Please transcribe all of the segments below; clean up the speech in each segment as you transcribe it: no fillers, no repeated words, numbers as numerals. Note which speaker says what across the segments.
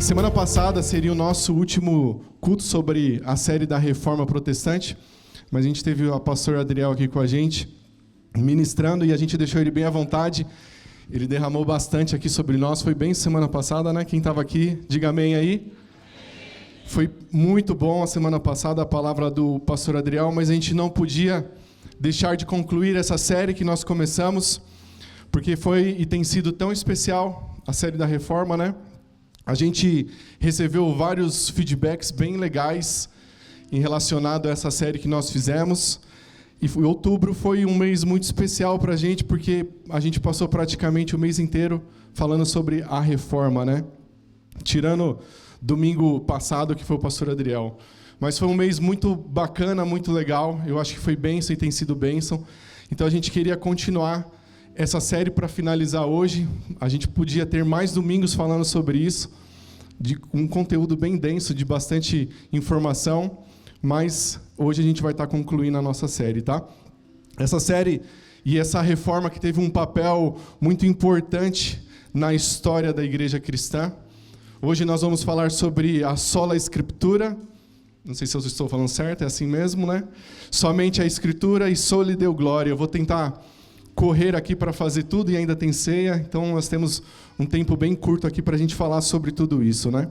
Speaker 1: Semana passada seria o nosso último culto sobre a série da Reforma Protestante, mas a gente teve o pastor Adriel aqui com a gente, ministrando, e a gente deixou ele bem à vontade. Ele derramou bastante aqui sobre nós, foi bem semana passada, né? Quem estava aqui, diga amém aí. Foi muito bom a semana passada a palavra do pastor Adriel, mas a gente não podia deixar de concluir essa série que nós começamos, porque foi e tem sido tão especial a série da Reforma, né? A gente recebeu vários feedbacks bem legais em relacionado a essa série que nós fizemos. E outubro foi um mês muito especial para a gente, porque a gente passou praticamente o mês inteiro falando sobre a Reforma, né? Tirando domingo passado, que foi o pastor Adriel. Mas foi um mês muito bacana, muito legal. Eu acho que foi bênção e tem sido bênção. Então a gente queria continuar essa série para finalizar hoje. A gente podia ter mais domingos falando sobre isso, de um conteúdo bem denso, de bastante informação, mas hoje a gente vai estar concluindo a nossa série, tá? Essa série e essa reforma que teve um papel muito importante na história da igreja cristã. Hoje nós vamos falar sobre a sola escritura. Não sei se eu estou falando certo, é assim mesmo, né? Somente a escritura e soli deu glória. Eu vou tentar correr aqui para fazer tudo e ainda tem ceia, então nós temos um tempo bem curto aqui para a gente falar sobre tudo isso, né?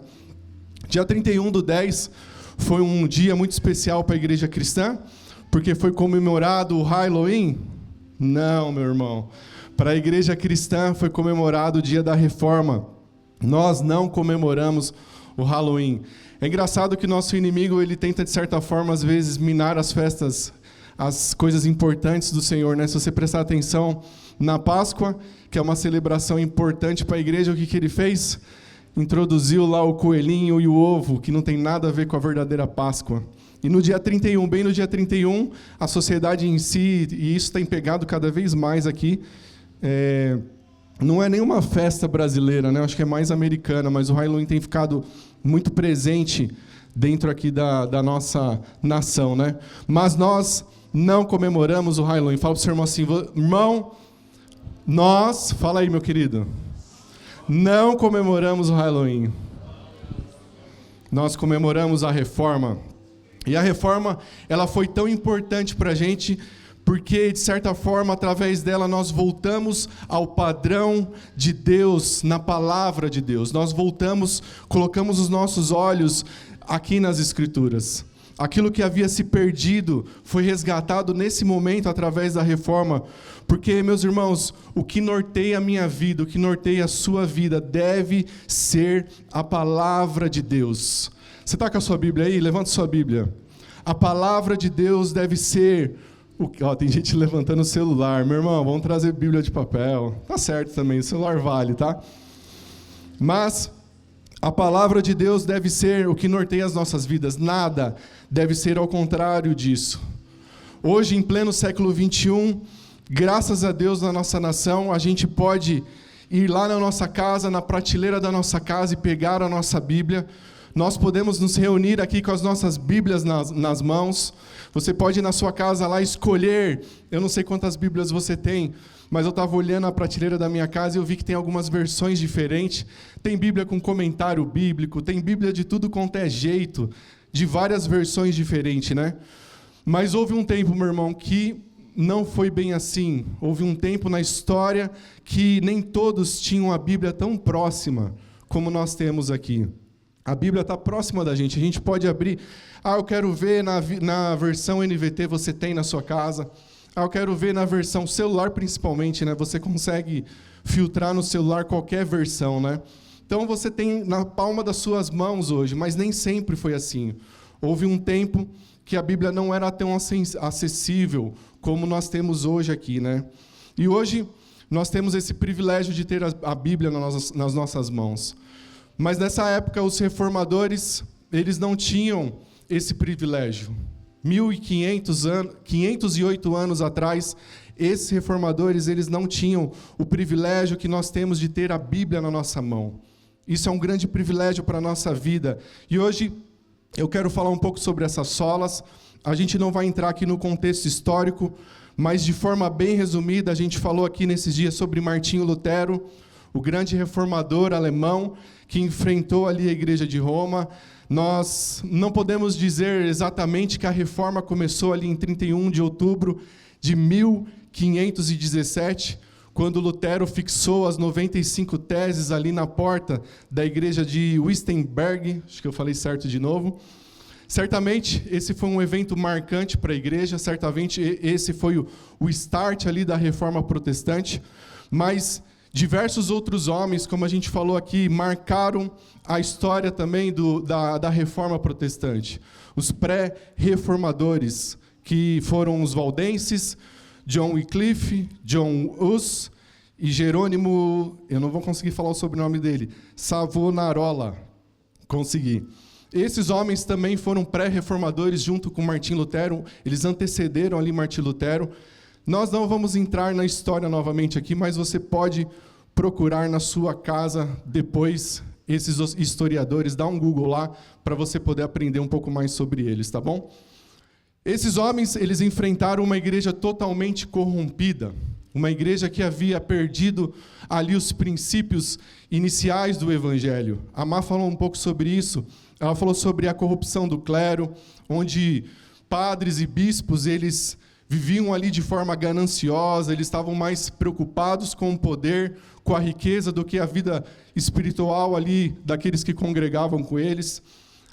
Speaker 1: Dia 31/10 foi um dia muito especial para a igreja cristã, porque foi comemorado o Halloween? Não, meu irmão. Para a igreja cristã foi comemorado o dia da Reforma. Nós não comemoramos o Halloween. É engraçado que nosso inimigo ele tenta, de certa forma, às vezes, minar as festas, as coisas importantes do Senhor, né? Se você prestar atenção na Páscoa, que é uma celebração importante para a igreja, o que ele fez? Introduziu lá o coelhinho e o ovo, que não tem nada a ver com a verdadeira Páscoa. E no dia 31, bem no dia 31, a sociedade em si, e isso tem pegado cada vez mais aqui, não é nenhuma festa brasileira, né? Acho que é mais americana, mas o Halloween tem ficado muito presente dentro aqui da nossa nação, né? Mas nós não comemoramos o Halloween. Fala para o seu irmão assim, irmão, nós, fala aí, meu querido, não comemoramos o Halloween. Nós comemoramos a Reforma. E a Reforma, ela foi tão importante para a gente, porque, de certa forma, através dela, nós voltamos ao padrão de Deus, na palavra de Deus. Nós voltamos, colocamos os nossos olhos aqui nas Escrituras. Aquilo que havia se perdido foi resgatado nesse momento através da Reforma, porque, meus irmãos, o que norteia a minha vida, o que norteia a sua vida, deve ser a palavra de Deus. Você está com a sua Bíblia aí? Levanta sua Bíblia. A palavra de Deus deve ser... tem gente levantando o celular. Meu irmão, vamos trazer Bíblia de papel. Tá certo também, o celular vale, tá? Mas a palavra de Deus deve ser o que norteia as nossas vidas. Nada deve ser ao contrário disso. Hoje, em pleno século XXI, graças a Deus na nossa nação, a gente pode ir lá na nossa casa, na prateleira da nossa casa e pegar a nossa Bíblia. Nós podemos nos reunir aqui com as nossas Bíblias nas mãos. Você pode ir na sua casa lá escolher, eu não sei quantas Bíblias você tem, mas eu estava olhando a prateleira da minha casa e eu vi que tem algumas versões diferentes. Tem Bíblia com comentário bíblico, tem Bíblia de tudo quanto é jeito, de várias versões diferentes, né? Mas houve um tempo, meu irmão, que não foi bem assim. Houve um tempo na história que nem todos tinham a Bíblia tão próxima como nós temos aqui. A Bíblia está próxima da gente, a gente pode abrir. Eu quero ver na versão NVT, você tem na sua casa. Eu quero ver na versão celular, principalmente, né? Você consegue filtrar no celular qualquer versão, né? Então você tem na palma das suas mãos hoje, mas nem sempre foi assim. Houve um tempo que a Bíblia não era tão acessível como nós temos hoje aqui, né? E hoje nós temos esse privilégio de ter a Bíblia nas nossas mãos. Mas nessa época, os reformadores, eles não tinham esse privilégio. 508 anos atrás, esses reformadores, eles não tinham o privilégio que nós temos de ter a Bíblia na nossa mão. Isso é um grande privilégio para a nossa vida. E hoje, eu quero falar um pouco sobre essas solas. A gente não vai entrar aqui no contexto histórico, mas de forma bem resumida, a gente falou aqui nesses dias sobre Martinho Lutero, o grande reformador alemão que enfrentou ali a Igreja de Roma. Nós não podemos dizer exatamente que a reforma começou ali em 31 de outubro de 1517, quando Lutero fixou as 95 teses ali na porta da igreja de Wittenberg, acho que eu falei certo de novo. Certamente, esse foi um evento marcante para a igreja, certamente esse foi o start ali da reforma protestante, mas diversos outros homens, como a gente falou aqui, marcaram a história também da reforma protestante. Os pré-reformadores, que foram os valdenses, John Wycliffe, John Hus e Jerônimo, eu não vou conseguir falar o sobrenome dele, Savonarola, consegui. Esses homens também foram pré-reformadores junto com Martim Lutero, eles antecederam ali Martim Lutero. Nós não vamos entrar na história novamente aqui, mas você pode procurar na sua casa depois esses historiadores, dá um Google lá para você poder aprender um pouco mais sobre eles, tá bom? Esses homens, eles enfrentaram uma igreja totalmente corrompida, uma igreja que havia perdido ali os princípios iniciais do Evangelho. A Má falou um pouco sobre isso, ela falou sobre a corrupção do clero, onde padres e bispos, eles viviam ali de forma gananciosa, eles estavam mais preocupados com o poder, com a riqueza, do que a vida espiritual ali daqueles que congregavam com eles.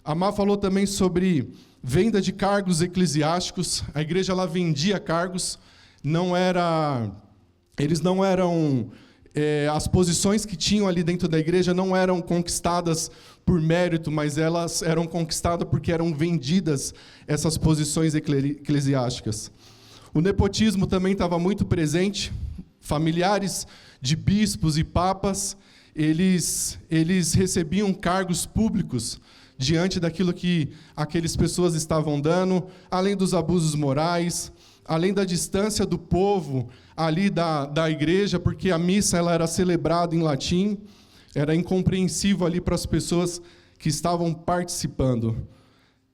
Speaker 1: A Má falou também sobre venda de cargos eclesiásticos. A igreja ela vendia cargos, eles não eram, as posições que tinham ali dentro da igreja não eram conquistadas por mérito, mas elas eram conquistadas porque eram vendidas essas posições eclesiásticas. O nepotismo também estava muito presente. Familiares de bispos e papas, eles recebiam cargos públicos diante daquilo que aquelas pessoas estavam dando, além dos abusos morais, além da distância do povo ali da igreja, porque a missa ela era celebrada em latim, era incompreensível ali para as pessoas que estavam participando.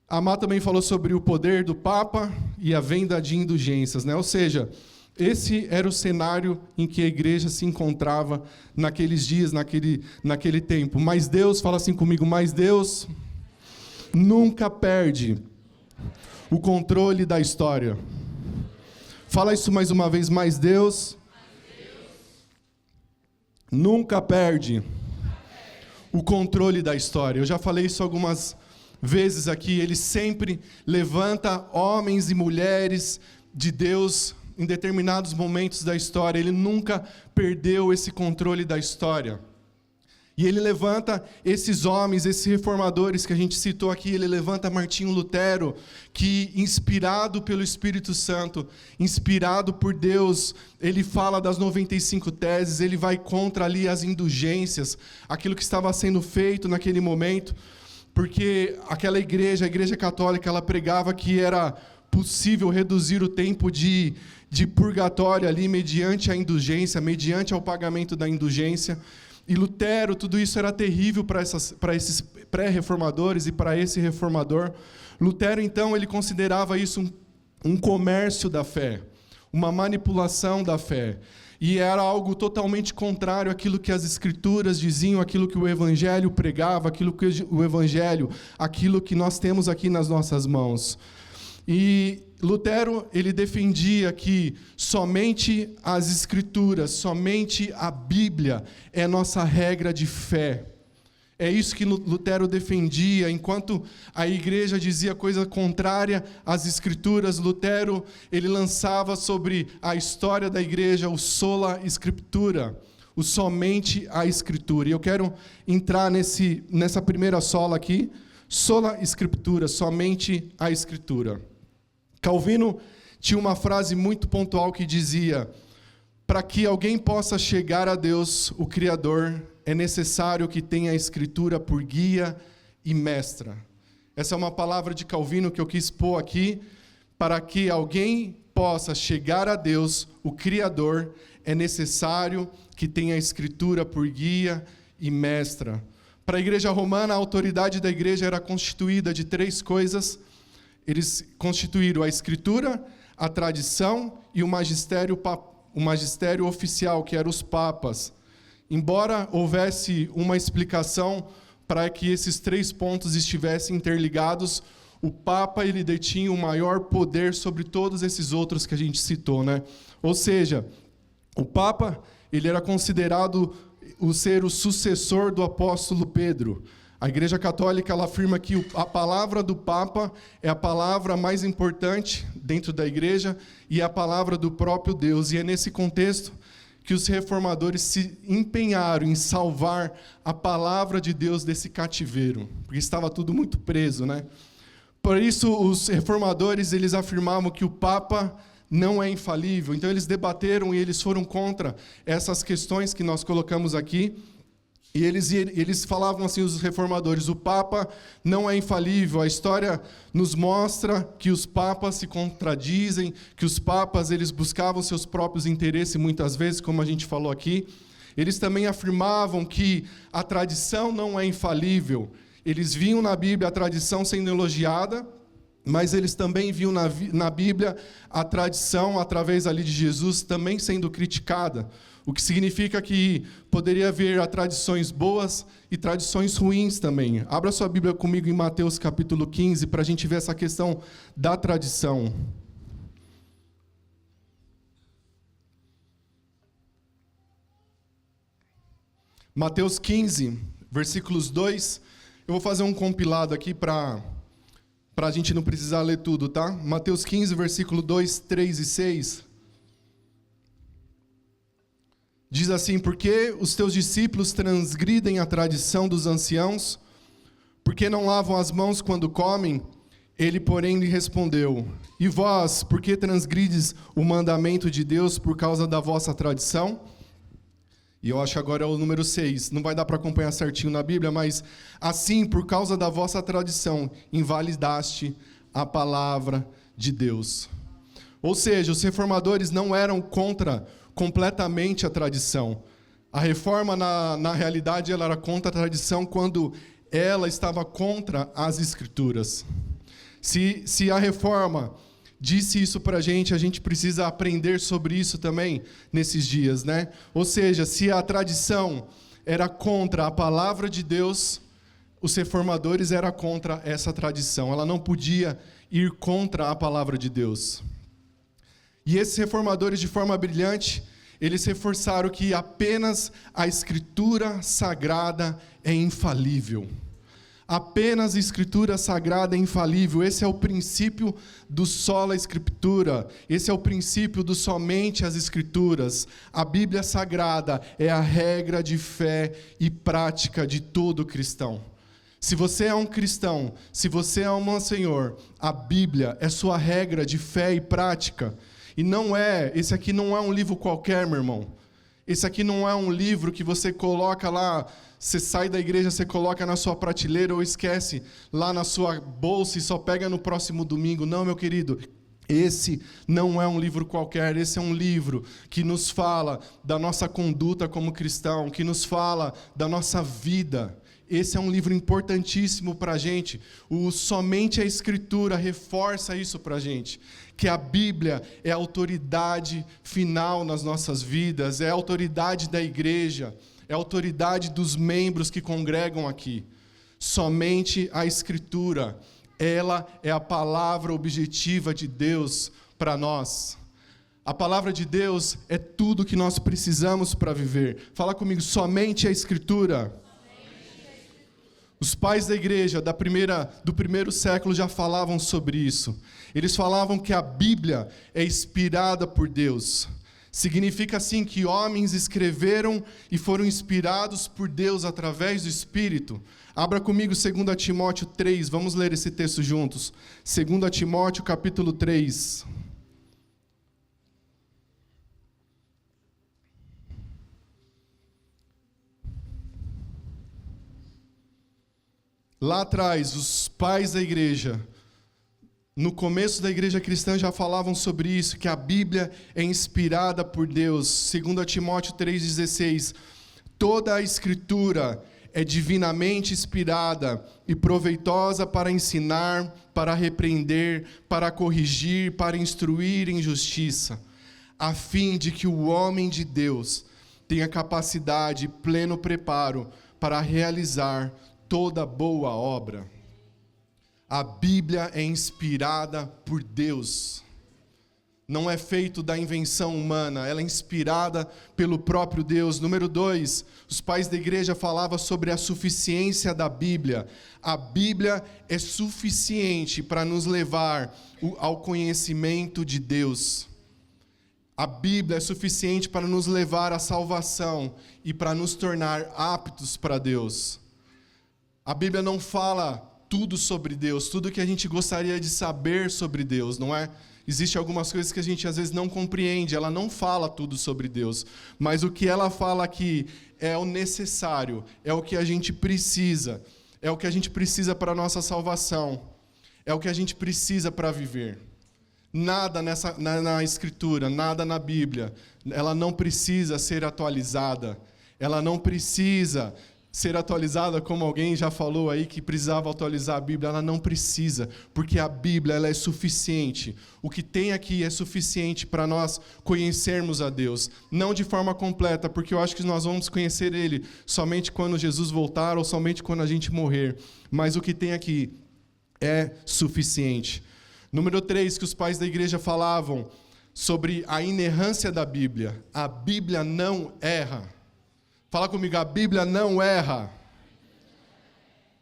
Speaker 1: A Má também falou sobre o poder do Papa e a venda de indulgências, né? Ou seja, esse era o cenário em que a igreja se encontrava naqueles dias, naquele tempo. Mas Deus, fala assim comigo, mas Deus nunca perde o controle da história. Fala isso mais uma vez, mas Deus nunca perde o controle da história. Eu já falei isso algumas vezes aqui, ele sempre levanta homens e mulheres de Deus em determinados momentos da história, ele nunca perdeu esse controle da história. E ele levanta esses homens, esses reformadores que a gente citou aqui, ele levanta Martinho Lutero, que inspirado pelo Espírito Santo, inspirado por Deus, ele fala das 95 teses, ele vai contra ali as indulgências, aquilo que estava sendo feito naquele momento, porque aquela igreja, a igreja católica, ela pregava que era possível reduzir o tempo de purgatório ali mediante a indulgência, mediante ao pagamento da indulgência. E Lutero, tudo isso era terrível para esses pré-reformadores e para esse reformador. Lutero, então, ele considerava isso um comércio da fé, uma manipulação da fé. E era algo totalmente contrário àquilo que as Escrituras diziam, aquilo que o Evangelho pregava, aquilo que nós temos aqui nas nossas mãos. E Lutero, ele defendia que somente as Escrituras, somente a Bíblia é nossa regra de fé. É isso que Lutero defendia, enquanto a igreja dizia coisa contrária às Escrituras, Lutero, ele lançava sobre a história da igreja o sola scriptura, o somente a Escritura. E eu quero entrar nessa primeira sola aqui, sola scriptura, somente a Escritura. Calvino tinha uma frase muito pontual que dizia: para que alguém possa chegar a Deus, o Criador, é necessário que tenha a Escritura por guia e mestra. Essa é uma palavra de Calvino que eu quis pôr aqui. Para que alguém possa chegar a Deus, o Criador, é necessário que tenha a Escritura por guia e mestra. Para a igreja romana, a autoridade da igreja era constituída de 3 coisas. Eles constituíram a Escritura, a tradição e o magistério oficial, que eram os papas. embora houvesse uma explicação para que esses 3 pontos estivessem interligados, o Papa ele detinha o maior poder sobre todos esses outros que a gente citou, né? Ou seja, o Papa ele era considerado ser o sucessor do apóstolo Pedro. A Igreja Católica ela afirma que a palavra do Papa é a palavra mais importante dentro da Igreja e é a palavra do próprio Deus. E é nesse contexto que os reformadores se empenharam em salvar a palavra de Deus desse cativeiro, porque estava tudo muito preso, né? Por isso, os reformadores eles afirmavam que o Papa não é infalível. Então, eles debateram e eles foram contra essas questões que nós colocamos aqui. E eles falavam assim, os reformadores, o Papa não é infalível. A história nos mostra que os papas se contradizem, que os papas eles buscavam seus próprios interesses muitas vezes, como a gente falou aqui. Eles também afirmavam que a tradição não é infalível. Eles viam na Bíblia a tradição sendo elogiada, mas eles também viam na Bíblia a tradição, através ali de Jesus, também sendo criticada. O que significa que poderia haver tradições boas e tradições ruins também. Abra sua Bíblia comigo em Mateus capítulo 15, para a gente ver essa questão da tradição. Mateus 15, versículos 2. Eu vou fazer um compilado aqui para a gente não precisar ler tudo, tá? Mateus 15, versículo 2, 3 e 6. Diz assim: porque os teus discípulos transgridem a tradição dos anciãos, porque não lavam as mãos quando comem? Ele, porém, lhe respondeu: e vós, por que transgrides o mandamento de Deus por causa da vossa tradição? E eu acho que agora é o número 6. Não vai dar para acompanhar certinho na Bíblia, mas assim, por causa da vossa tradição, invalidaste a palavra de Deus. Ou seja, os reformadores não eram contra completamente a tradição. A reforma, na realidade, ela era contra a tradição quando ela estava contra as Escrituras. Se a reforma disse isso para a gente precisa aprender sobre isso também nesses dias, né? Ou seja, se a tradição era contra a palavra de Deus, os reformadores eram contra essa tradição. Ela não podia ir contra a palavra de Deus. E esses reformadores, de forma brilhante, eles reforçaram que apenas a Escritura Sagrada é infalível. Apenas a Escritura Sagrada é infalível. Esse é o princípio do sola Escritura. Esse é o princípio do somente as Escrituras. A Bíblia Sagrada é a regra de fé e prática de todo cristão. Se você é um cristão, se você é um Senhor, a Bíblia é sua regra de fé e prática. E esse aqui não é um livro qualquer, meu irmão. Esse aqui não é um livro que você coloca lá, você sai da igreja, você coloca na sua prateleira ou esquece lá na sua bolsa e só pega no próximo domingo. Não, meu querido, esse não é um livro qualquer, esse é um livro que nos fala da nossa conduta como cristão, que nos fala da nossa vida. Esse é um livro importantíssimo para a gente. Somente a Escritura reforça isso para a gente. Que a Bíblia é a autoridade final nas nossas vidas, é a autoridade da igreja, é a autoridade dos membros que congregam aqui. Somente a Escritura, ela é a palavra objetiva de Deus para nós. A palavra de Deus é tudo que nós precisamos para viver. Fala comigo, somente a Escritura. Os pais da igreja do primeiro século já falavam sobre isso. Eles falavam que a Bíblia é inspirada por Deus. Significa assim que homens escreveram e foram inspirados por Deus através do Espírito. Abra comigo 2 Timóteo 3, vamos ler esse texto juntos. 2 Timóteo capítulo 3. Lá atrás, os pais da igreja, no começo da igreja cristã, já falavam sobre isso, que a Bíblia é inspirada por Deus. 2 Timóteo 3,16, toda a Escritura é divinamente inspirada e proveitosa para ensinar, para repreender, para corrigir, para instruir em justiça, a fim de que o homem de Deus tenha capacidade, pleno preparo para realizar toda boa obra. A Bíblia é inspirada por Deus. Não é feito da invenção humana, ela é inspirada pelo próprio Deus. Número 2, os pais da igreja falavam sobre a suficiência da Bíblia. A Bíblia é suficiente para nos levar ao conhecimento de Deus. A Bíblia é suficiente para nos levar à salvação e para nos tornar aptos para Deus. A Bíblia não fala tudo sobre Deus, tudo que a gente gostaria de saber sobre Deus, não é? Existem algumas coisas que a gente às vezes não compreende, ela não fala tudo sobre Deus, mas o que ela fala aqui é o necessário, é o que a gente precisa, é o que a gente precisa para a nossa salvação, é o que a gente precisa para viver. Nada na Escritura, nada na Bíblia, ela não precisa ser atualizada, ela não precisa ser atualizada, como alguém já falou aí que precisava atualizar a Bíblia, ela não precisa, porque a Bíblia ela é suficiente. O que tem aqui é suficiente para nós conhecermos a Deus, não de forma completa, porque eu acho que nós vamos conhecer Ele somente quando Jesus voltar ou somente quando a gente morrer, mas o que tem aqui é suficiente. Número 3, que os pais da igreja falavam sobre a inerrância da Bíblia. A Bíblia não erra. Fala comigo, a Bíblia não erra.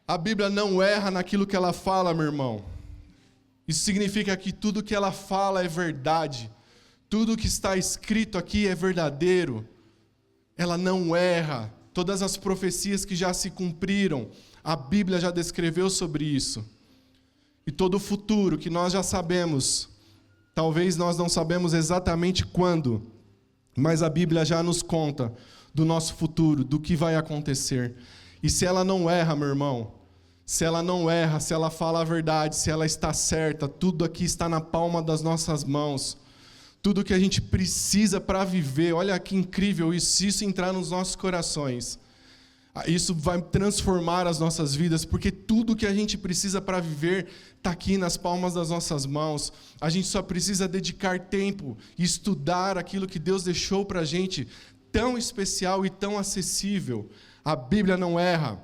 Speaker 1: A Bíblia não erra naquilo que ela fala, meu irmão. Isso significa que tudo que ela fala é verdade. Tudo que está escrito aqui é verdadeiro. Ela não erra. Todas as profecias que já se cumpriram, a Bíblia já descreveu sobre isso. E todo o futuro que nós já sabemos, talvez nós não sabemos exatamente quando, mas a Bíblia já nos conta do nosso futuro, do que vai acontecer. E se ela não erra, meu irmão, se ela não erra, se ela fala a verdade, se ela está certa, tudo aqui está na palma das nossas mãos. Tudo que a gente precisa para viver, olha que incrível isso, se isso entrar nos nossos corações, isso vai transformar as nossas vidas, porque tudo que a gente precisa para viver está aqui nas palmas das nossas mãos. A gente só precisa dedicar tempo e estudar aquilo que Deus deixou para a gente, tão especial e tão acessível. A Bíblia não erra.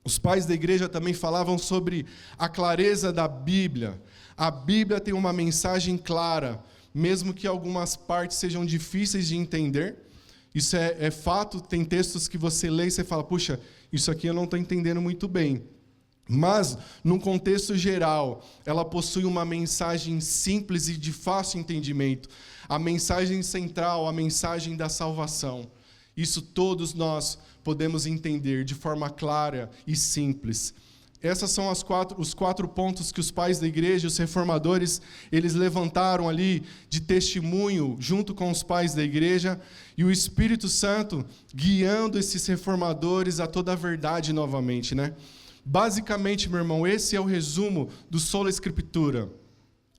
Speaker 1: Os pais da igreja também falavam sobre a clareza da Bíblia. A Bíblia tem uma mensagem clara, mesmo que algumas partes sejam difíceis de entender. Isso é fato, tem textos que você lê e você fala, puxa, isso aqui eu não estou entendendo muito bem. Mas, num contexto geral, ela possui uma mensagem simples e de fácil entendimento. A mensagem central, a mensagem da salvação. Isso todos nós podemos entender de forma clara e simples. Essas são os quatro pontos que os pais da igreja, os reformadores, eles levantaram ali de testemunho junto com os pais da igreja, e o Espírito Santo guiando esses reformadores a toda a verdade novamente, né? Basicamente, meu irmão, esse é o resumo do Sola Escritura.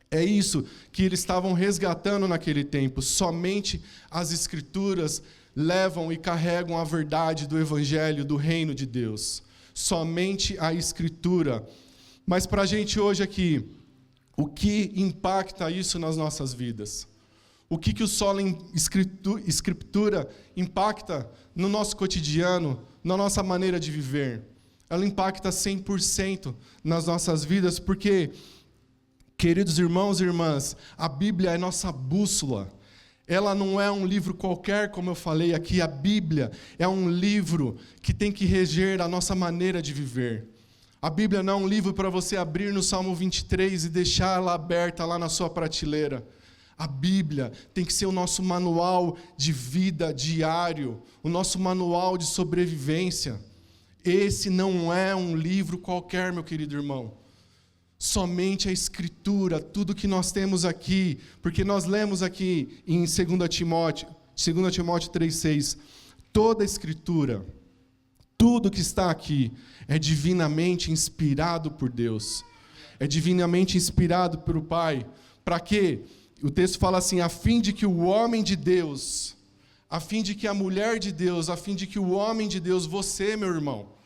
Speaker 1: É isso que eles estavam resgatando naquele tempo. Somente as Escrituras levam e carregam a verdade do Evangelho, do Reino de Deus. Somente a Escritura. Mas para a gente hoje aqui, o que impacta isso nas nossas vidas? O que o Sola Escritura impacta no nosso cotidiano, na nossa maneira de viver? Ela impacta 100% nas nossas vidas, porque, queridos irmãos e irmãs, a Bíblia é nossa bússola. Ela não é um livro qualquer, como eu falei aqui. A Bíblia é um livro que tem que reger a nossa maneira de viver. A Bíblia não é um livro para você abrir no Salmo 23 e deixar ela aberta lá na sua prateleira. A Bíblia tem que ser o nosso manual de vida diário, o nosso manual de sobrevivência. Esse não é um livro qualquer, meu querido irmão. Somente a Escritura, tudo que nós temos aqui, porque nós lemos aqui em 2 Timóteo 3,6, toda a Escritura, tudo que está aqui é divinamente inspirado por Deus, é divinamente inspirado pelo Pai. Para quê? O texto fala assim, a fim de que o homem de Deus, a fim de que a mulher de Deus, a fim de que o homem de Deus, você, meu irmão,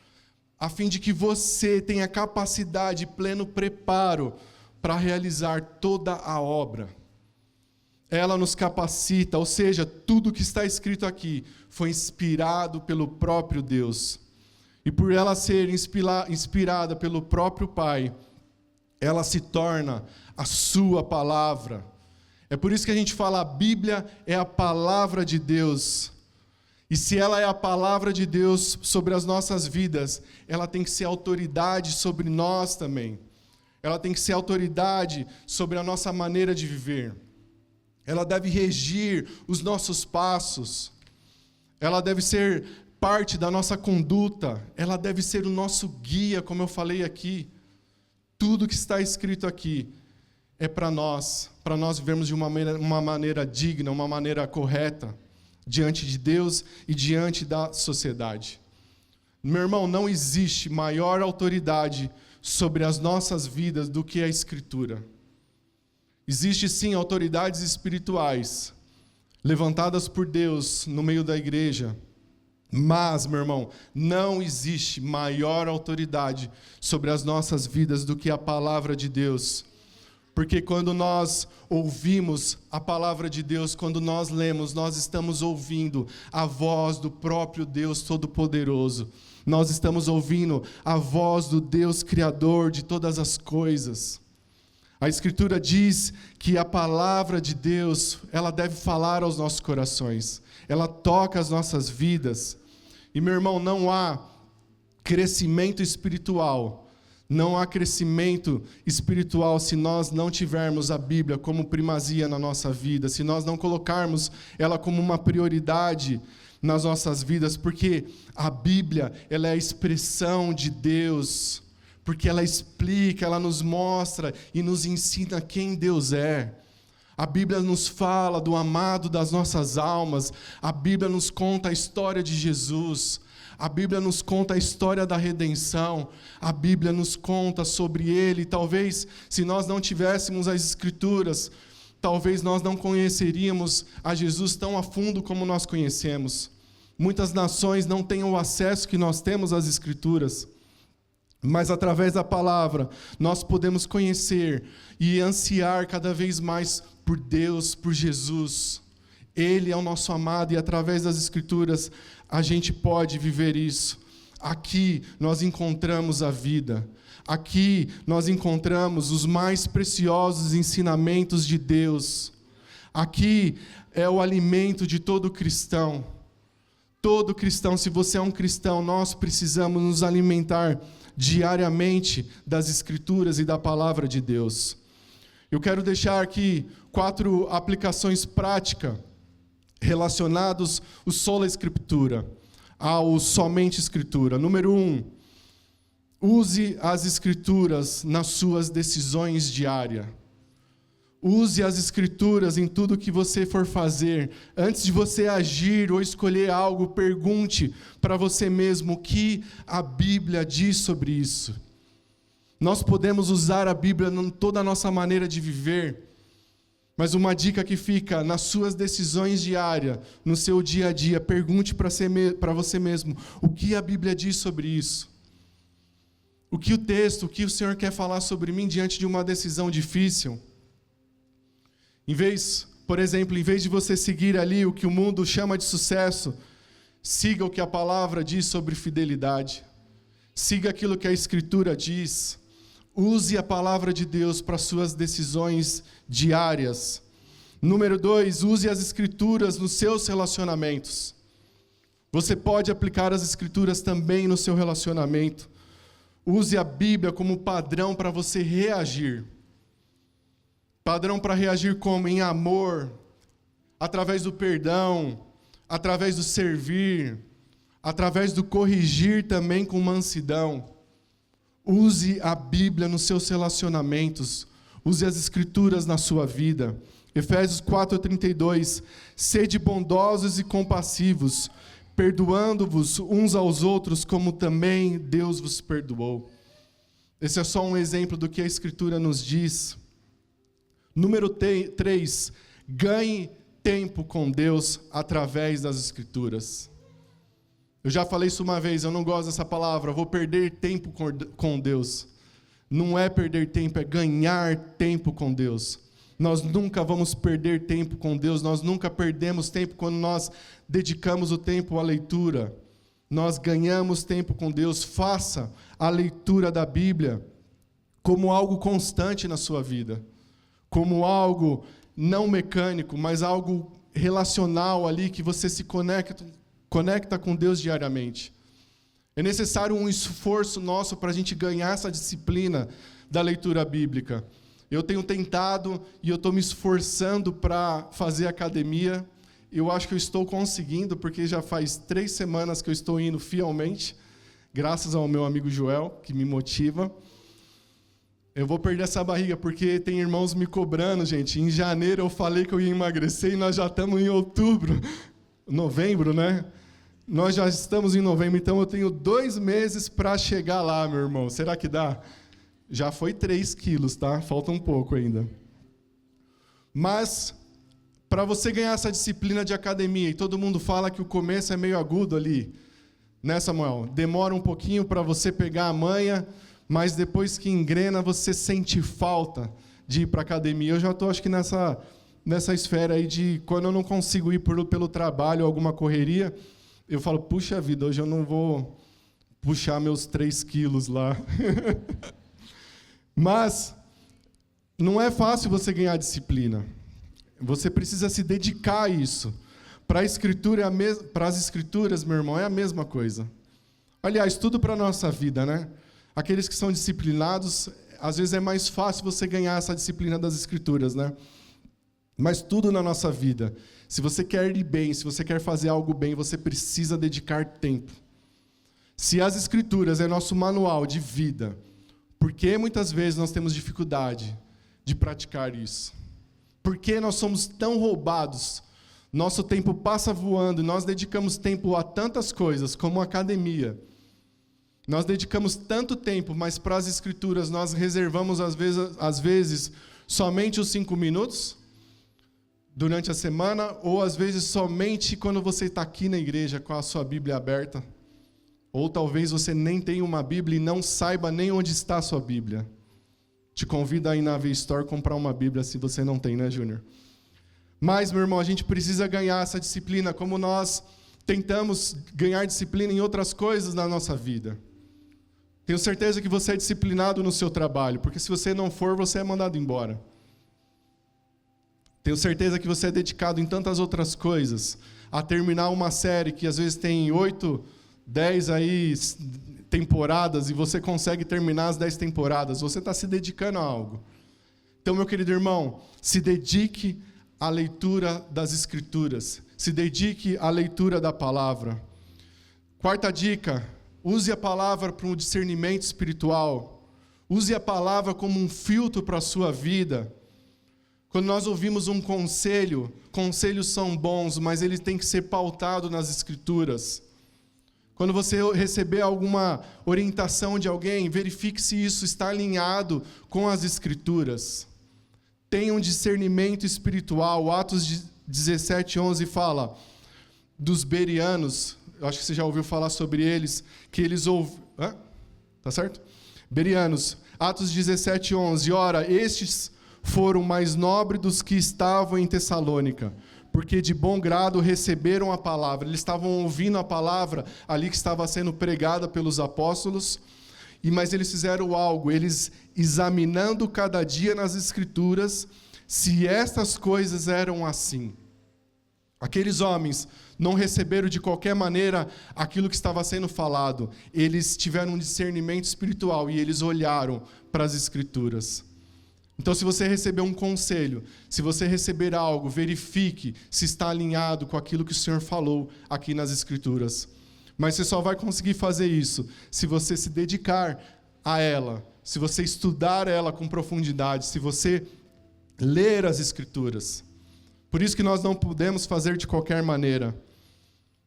Speaker 1: a fim de que você tenha capacidade, pleno preparo para realizar toda a obra. ela nos capacita, ou seja, tudo que está escrito aqui foi inspirado pelo próprio Deus. E por ela ser inspirada pelo próprio Pai, ela se torna a sua palavra. É por isso que a gente fala, a Bíblia é a palavra de Deus. E se ela é a palavra de Deus sobre as nossas vidas, ela tem que ser autoridade sobre nós também. Ela tem que ser autoridade sobre a nossa maneira de viver. Ela deve regir os nossos passos. Ela deve ser parte da nossa conduta. Ela deve ser o nosso guia, como eu falei aqui. Tudo que está escrito aqui é para nós vivermos de uma maneira digna, uma maneira correta, diante de Deus e diante da sociedade. Meu irmão, não existe maior autoridade sobre as nossas vidas do que a Escritura. Existe sim autoridades espirituais, levantadas por Deus no meio da igreja, mas, meu irmão, não existe maior autoridade sobre as nossas vidas do que a palavra de Deus. Porque quando nós ouvimos a palavra de Deus, quando nós lemos, nós estamos ouvindo a voz do próprio Deus Todo-Poderoso. Nós estamos ouvindo a voz do Deus Criador de todas as coisas. A Escritura diz que a palavra de Deus, ela deve falar aos nossos corações. Ela toca as nossas vidas. E, meu irmão, não há crescimento espiritual. Não há crescimento espiritual se nós não tivermos a Bíblia como primazia na nossa vida, se nós não colocarmos ela como uma prioridade nas nossas vidas, porque a Bíblia, ela é a expressão de Deus, porque ela explica, ela nos mostra e nos ensina quem Deus é. A Bíblia nos fala do amado das nossas almas, a Bíblia nos conta a história de Jesus, a Bíblia nos conta a história da redenção, a Bíblia nos conta sobre Ele. Talvez, se nós não tivéssemos as Escrituras, talvez nós não conheceríamos a Jesus tão a fundo como nós conhecemos. Muitas nações não têm o acesso que nós temos às Escrituras, mas através da palavra nós podemos conhecer e ansiar cada vez mais por Deus, por Jesus. Ele é o nosso amado e através das Escrituras a gente pode viver isso. Aqui nós encontramos a vida. Aqui nós encontramos os mais preciosos ensinamentos de Deus. Aqui é o alimento de todo cristão. Todo cristão, se você é um cristão, nós precisamos nos alimentar diariamente das Escrituras e da Palavra de Deus. Eu quero deixar aqui 4 aplicações práticas relacionados ao sola Escritura, ao somente Escritura. Número 1, use as Escrituras nas suas decisões diárias. Use as Escrituras em tudo que você for fazer. Antes de você agir ou escolher algo, pergunte para você mesmo o que a Bíblia diz sobre isso. Nós podemos usar a Bíblia em toda a nossa maneira de viver, mas uma dica que fica nas suas decisões diárias, no seu dia a dia, pergunte para você mesmo o que a Bíblia diz sobre isso. O que o Senhor quer falar sobre mim diante de uma decisão difícil. Por exemplo, em vez de você seguir ali o que o mundo chama de sucesso, siga o que a palavra diz sobre fidelidade. Siga aquilo que a Escritura diz. Use a palavra de Deus para suas decisões diárias. Número 2, use as Escrituras nos seus relacionamentos. Você pode aplicar as Escrituras também no seu relacionamento. Use a Bíblia como padrão para você reagir. Padrão para reagir como? Em amor, através do perdão, através do servir, através do corrigir também com mansidão. Use a Bíblia nos seus relacionamentos. Use as Escrituras na sua vida. Efésios 4:32. Sede bondosos e compassivos, perdoando-vos uns aos outros, como também Deus vos perdoou. Esse é só um exemplo do que a Escritura nos diz. Número 3. Ganhe tempo com Deus através das Escrituras. Eu já falei isso uma vez, eu não gosto dessa palavra, vou perder tempo com Deus. Não é perder tempo, é ganhar tempo com Deus. Nós nunca vamos perder tempo com Deus, nós nunca perdemos tempo quando nós dedicamos o tempo à leitura. Nós ganhamos tempo com Deus. Faça a leitura da Bíblia como algo constante na sua vida, como algo não mecânico, mas algo relacional ali, que você se conecta com Deus diariamente. É necessário um esforço nosso para a gente ganhar essa disciplina da leitura bíblica. Eu tenho tentado e eu estou me esforçando para fazer academia. Eu acho que eu estou conseguindo, porque já faz 3 semanas que eu estou indo fielmente, graças ao meu amigo Joel, que me motiva. Eu vou perder essa barriga, porque tem irmãos me cobrando, gente. Em janeiro eu falei que eu ia emagrecer e nós já estamos em outubro. Novembro, né? Nós já estamos em novembro, então eu tenho 2 meses para chegar lá, meu irmão. Será que dá? Já foi 3 quilos, tá? Falta um pouco ainda. Mas, para você ganhar essa disciplina de academia, e todo mundo fala que o começo é meio agudo ali, né, Samuel? Demora um pouquinho para você pegar a manha, mas depois que engrena, você sente falta de ir para a academia. Eu já estou, acho que, nessa esfera aí de quando eu não consigo ir pelo trabalho ou alguma correria, eu falo, puxa vida, hoje eu não vou puxar meus 3 quilos lá. Mas não é fácil você ganhar disciplina. Você precisa se dedicar a isso. Para as Escrituras, meu irmão, é a mesma coisa. Aliás, tudo para a nossa vida, né? Aqueles que são disciplinados, às vezes é mais fácil você ganhar essa disciplina das Escrituras, né? Mas tudo na nossa vida, se você quer ir bem, se você quer fazer algo bem, você precisa dedicar tempo. Se as Escrituras é nosso manual de vida, por que muitas vezes nós temos dificuldade de praticar isso? Por que nós somos tão roubados? Nosso tempo passa voando e nós dedicamos tempo a tantas coisas, como academia. Nós dedicamos tanto tempo, mas para as Escrituras nós reservamos às vezes somente os 5 minutos durante a semana, ou às vezes somente quando você está aqui na igreja com a sua Bíblia aberta. Ou talvez você nem tenha uma Bíblia e não saiba nem onde está a sua Bíblia. Te convido a ir na V-Store comprar uma Bíblia se você não tem, né, Júnior? Mas, meu irmão, a gente precisa ganhar essa disciplina, como nós tentamos ganhar disciplina em outras coisas na nossa vida. Tenho certeza que você é disciplinado no seu trabalho, porque se você não for, você é mandado embora. Tenho certeza que você é dedicado em tantas outras coisas, a terminar uma série que às vezes tem 8, 10 aí temporadas e você consegue terminar as 10 temporadas. Você está se dedicando a algo. Então, meu querido irmão, se dedique à leitura das Escrituras. Se dedique à leitura da palavra. 4ª dica, use a palavra para um discernimento espiritual. Use a palavra como um filtro para a sua vida. Quando nós ouvimos um conselho, conselhos são bons, mas eles têm que ser pautados nas Escrituras. Quando você receber alguma orientação de alguém, verifique se isso está alinhado com as Escrituras. Tenha um discernimento espiritual. Atos 17:11 fala dos bereanos. Eu acho que você já ouviu falar sobre eles, que eles tá certo? Bereanos. Atos 17:11. Ora, estes foram mais nobres dos que estavam em Tessalônica, porque de bom grado receberam a palavra. Eles estavam ouvindo a palavra ali que estava sendo pregada pelos apóstolos, mas eles fizeram algo, eles examinando cada dia nas Escrituras, se estas coisas eram assim. Aqueles homens não receberam de qualquer maneira aquilo que estava sendo falado. Eles tiveram um discernimento espiritual e eles olharam para as Escrituras. Então, se você receber um conselho, se você receber algo, verifique se está alinhado com aquilo que o Senhor falou aqui nas Escrituras. Mas você só vai conseguir fazer isso se você se dedicar a ela, se você estudar ela com profundidade, se você ler as Escrituras. Por isso que nós não podemos fazer de qualquer maneira.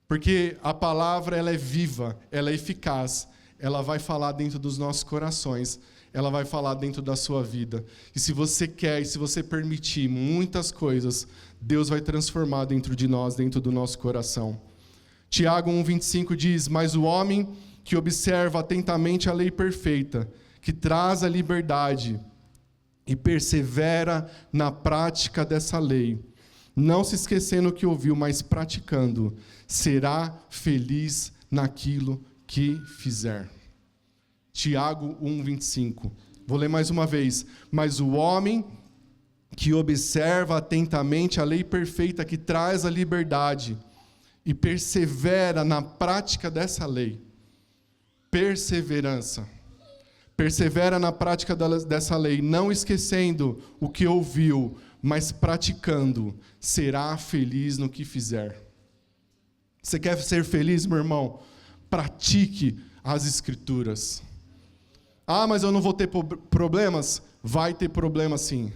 Speaker 1: Porque a palavra, ela é viva, ela é eficaz, ela vai falar dentro dos nossos corações, ela vai falar dentro da sua vida. E se você quer, e se você permitir muitas coisas, Deus vai transformar dentro de nós, dentro do nosso coração. Tiago 1:25 diz: mas o homem que observa atentamente a lei perfeita, que traz a liberdade, e persevera na prática dessa lei, não se esquecendo o que ouviu, mas praticando, será feliz naquilo que fizer. Tiago 1:25. Vou ler mais uma vez. Mas o homem que observa atentamente a lei perfeita que traz a liberdade e persevera na prática dessa lei. Perseverança. Persevera na prática dessa lei, não esquecendo o que ouviu, mas praticando, será feliz no que fizer. Você quer ser feliz, meu irmão? Pratique as Escrituras. Ah, mas eu não vou ter problemas? Vai ter problemas sim.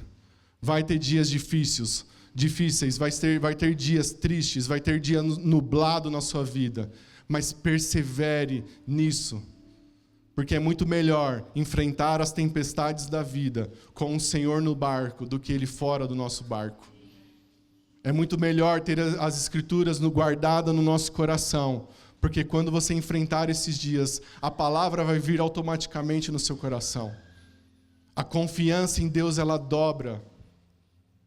Speaker 1: Vai ter dias difíceis, vai ter dias tristes, vai ter dia nublado na sua vida. Mas persevere nisso. Porque é muito melhor enfrentar as tempestades da vida com o Senhor no barco do que Ele fora do nosso barco. É muito melhor ter as Escrituras guardadas no nosso coração, porque quando você enfrentar esses dias, a palavra vai vir automaticamente no seu coração. A confiança em Deus, ela dobra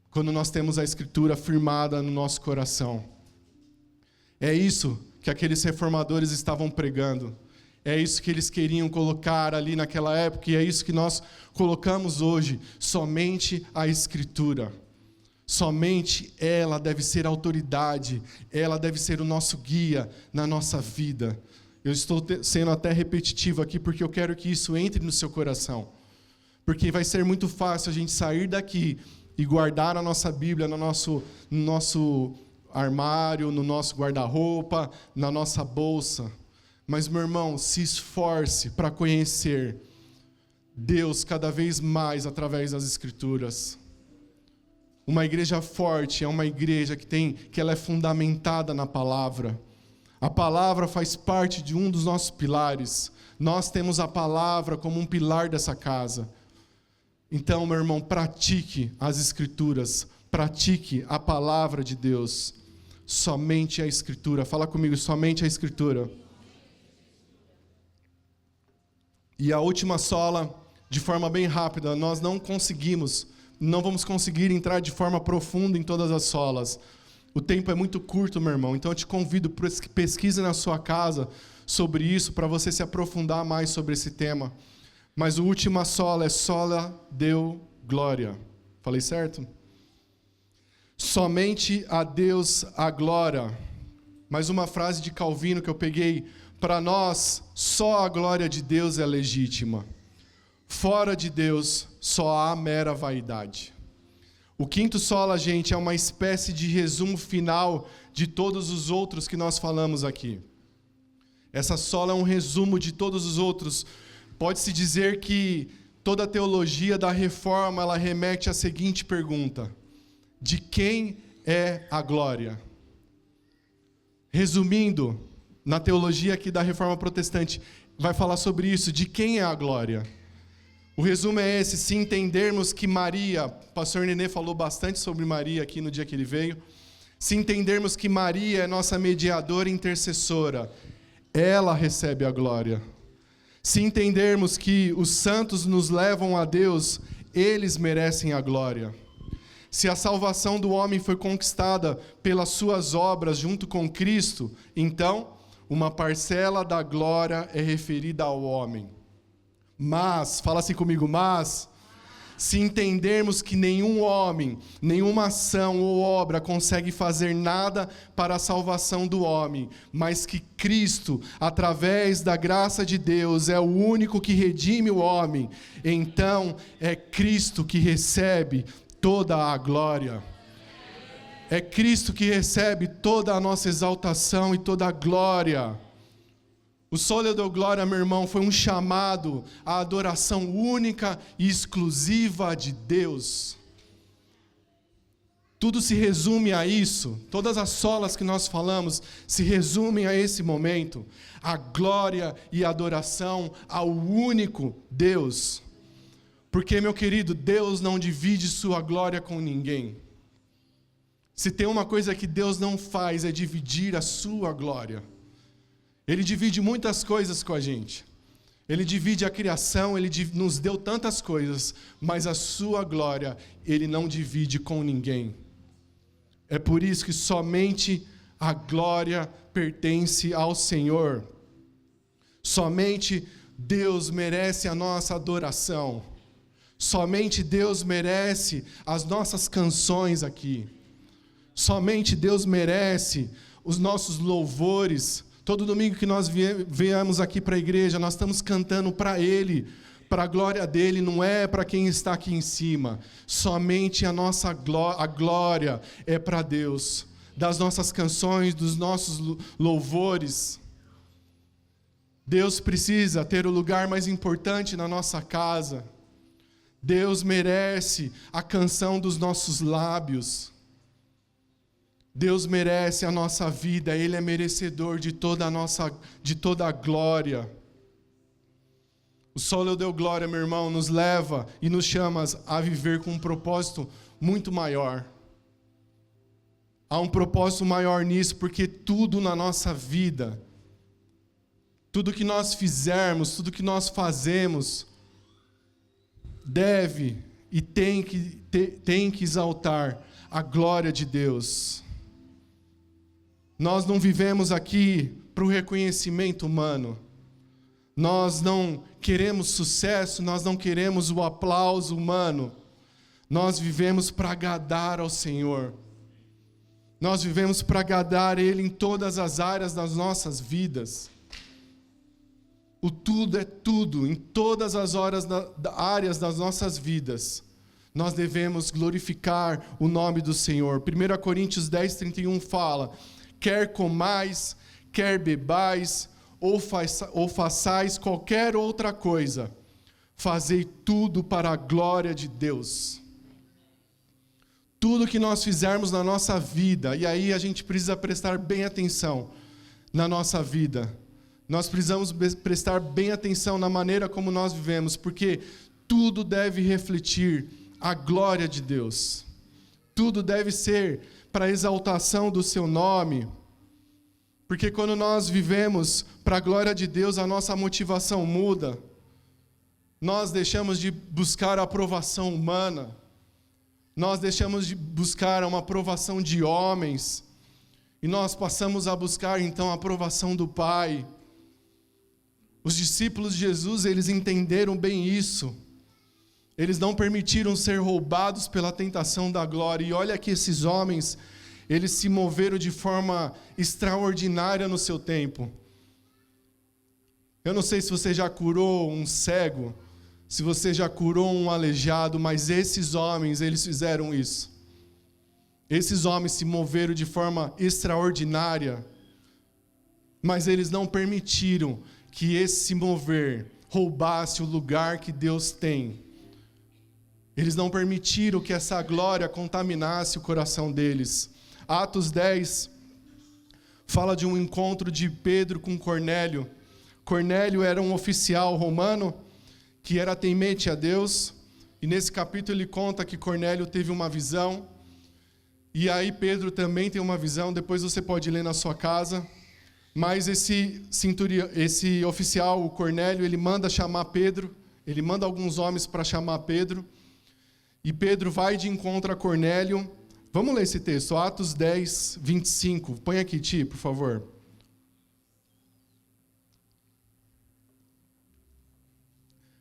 Speaker 1: quando nós temos a Escritura firmada no nosso coração. É isso que aqueles reformadores estavam pregando. É isso que eles queriam colocar ali naquela época, e é isso que nós colocamos hoje. Somente a Escritura. Somente ela deve ser a autoridade, ela deve ser o nosso guia na nossa vida. Eu estou sendo até repetitivo aqui, porque eu quero que isso entre no seu coração. Porque vai ser muito fácil a gente sair daqui e guardar a nossa Bíblia no nosso armário, no nosso guarda-roupa, na nossa bolsa. Mas, meu irmão, se esforce para conhecer Deus cada vez mais através das Escrituras. Uma igreja forte é uma igreja que ela é fundamentada na palavra. A palavra faz parte de um dos nossos pilares. Nós temos a palavra como um pilar dessa casa. Então, meu irmão, pratique as Escrituras, pratique a palavra de Deus. Somente a Escritura. Fala comigo, somente a Escritura. E a última sola, de forma bem rápida, nós não vamos conseguir entrar de forma profunda em todas as solas. O tempo é muito curto, meu irmão, então eu te convido para que pesquise na sua casa sobre isso, para você se aprofundar mais sobre esse tema. Mas a última sola é sola Deo glória. Falei certo? Somente a Deus a glória. Mais uma frase de Calvino que eu peguei. Para nós, só a glória de Deus é legítima. Fora de Deus, só há mera vaidade. O quinto sola, gente, é uma espécie de resumo final de todos os outros que nós falamos aqui. Essa sola é um resumo de todos os outros. Pode-se dizer que toda a teologia da reforma, ela remete à seguinte pergunta: de quem é a glória? Resumindo, na teologia aqui da Reforma Protestante, vai falar sobre isso, de quem é a glória. O resumo é esse: se entendermos que Maria, o pastor Nenê falou bastante sobre Maria aqui no dia que ele veio, se entendermos que Maria é nossa mediadora e intercessora, ela recebe a glória. Se entendermos que os santos nos levam a Deus, eles merecem a glória. Se a salvação do homem foi conquistada pelas suas obras junto com Cristo, então uma parcela da glória é referida ao homem. Mas, fala assim comigo, mas, se entendermos que nenhum homem, nenhuma ação ou obra consegue fazer nada para a salvação do homem, mas que Cristo, através da graça de Deus, é o único que redime o homem, então é Cristo que recebe toda a glória. É Cristo que recebe toda a nossa exaltação e toda a glória. O Sola Deo glória, meu irmão, foi um chamado à adoração única e exclusiva de Deus. Tudo se resume a isso. Todas as solas que nós falamos se resumem a esse momento. A glória e a adoração ao único Deus. Porque, meu querido, Deus não divide sua glória com ninguém. Se tem uma coisa que Deus não faz, é dividir a sua glória. Ele divide muitas coisas com a gente. Ele divide a criação, Ele nos deu tantas coisas, mas a sua glória Ele não divide com ninguém. É por isso que somente a glória pertence ao Senhor. Somente Deus merece a nossa adoração. Somente Deus merece as nossas canções aqui. Somente Deus merece os nossos louvores. Todo domingo que nós viemos aqui para a igreja, nós estamos cantando para Ele, para a glória dEle, não é para quem está aqui em cima. Somente a nossa glória é para Deus. Das nossas canções, dos nossos louvores. Deus precisa ter o lugar mais importante na nossa casa. Deus merece a canção dos nossos lábios. Deus merece a nossa vida, Ele é merecedor de toda a glória. O Sol Eu Deu Glória, meu irmão, nos leva e nos chama a viver com um propósito muito maior. Há um propósito maior nisso, porque tudo na nossa vida, tudo que nós fizermos, tudo que nós fazemos, deve e tem que exaltar a glória de Deus. Nós não vivemos aqui para o reconhecimento humano. Nós não queremos sucesso, nós não queremos o aplauso humano. Nós vivemos para agradar ao Senhor. Nós vivemos para agradar Ele em todas as áreas das nossas vidas. O tudo é tudo, em todas as áreas das nossas vidas. Nós devemos glorificar o nome do Senhor. 1 Coríntios 10:31 fala: quer comais, quer bebais, ou façais qualquer outra coisa, fazei tudo para a glória de Deus. Tudo que nós fizermos na nossa vida, e aí a gente precisa prestar bem atenção na nossa vida. Nós precisamos prestar bem atenção na maneira como nós vivemos, porque tudo deve refletir a glória de Deus. Tudo deve ser para a exaltação do seu nome. Porque quando nós vivemos para a glória de Deus, a nossa motivação muda. Nós deixamos de buscar a aprovação humana. Nós deixamos de buscar uma aprovação de homens. E nós passamos a buscar então a aprovação do Pai. Os discípulos de Jesus, eles entenderam bem isso. Eles não permitiram ser roubados pela tentação da glória. E olha que esses homens, eles se moveram de forma extraordinária no seu tempo. Eu não sei se você já curou um cego, se você já curou um aleijado, mas esses homens, eles fizeram isso. Esses homens se moveram de forma extraordinária, mas eles não permitiram que esse mover roubasse o lugar que Deus tem. Eles não permitiram que essa glória contaminasse o coração deles. Atos 10 fala de um encontro de Pedro com Cornélio. Cornélio era um oficial romano que era temente a Deus. E nesse capítulo ele conta que Cornélio teve uma visão. E aí Pedro também tem uma visão, depois você pode ler na sua casa. Mas esse oficial, o Cornélio, ele manda chamar Pedro, ele manda alguns homens para chamar Pedro, e Pedro vai de encontro a Cornélio. Vamos ler esse texto, Atos 10, 25. Põe aqui, Ti, por favor.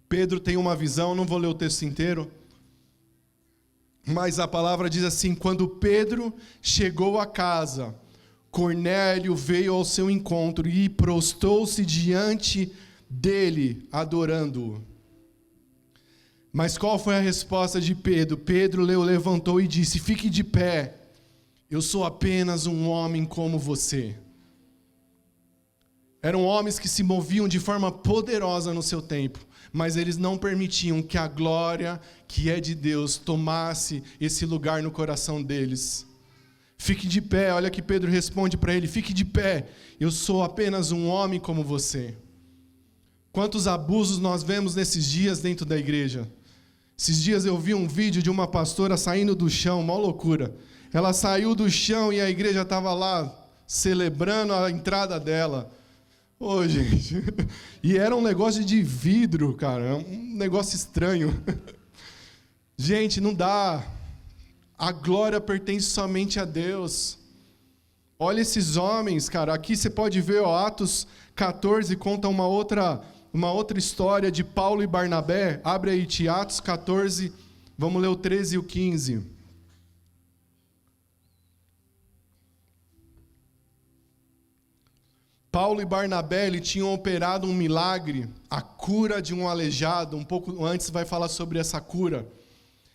Speaker 1: Pedro tem uma visão, não vou ler o texto inteiro, mas a palavra diz assim: quando Pedro chegou a casa, Cornélio veio ao seu encontro e prostrou-se diante dele, adorando-o. Mas qual foi a resposta de Pedro? Pedro levantou e disse: fique de pé, eu sou apenas um homem como você. Eram homens que se moviam de forma poderosa no seu tempo, mas eles não permitiam que a glória que é de Deus tomasse esse lugar no coração deles. Fique de pé, olha que Pedro responde para ele: fique de pé, eu sou apenas um homem como você. Quantos abusos nós vemos nesses dias dentro da igreja? Esses dias eu vi um vídeo de uma pastora saindo do chão, uma loucura. Ela saiu do chão e a igreja estava lá celebrando a entrada dela. Ô, gente. E era um negócio de vidro, cara. Um negócio estranho. Gente, não dá. A glória pertence somente a Deus. Olha esses homens, cara. Aqui você pode ver, ó, Atos 14 conta uma outra história de Paulo e Barnabé. Abre aí, Atos 14, vamos ler o 13 e o 15. Paulo e Barnabé, eles tinham operado um milagre, a cura de um aleijado. Um pouco antes vai falar sobre essa cura.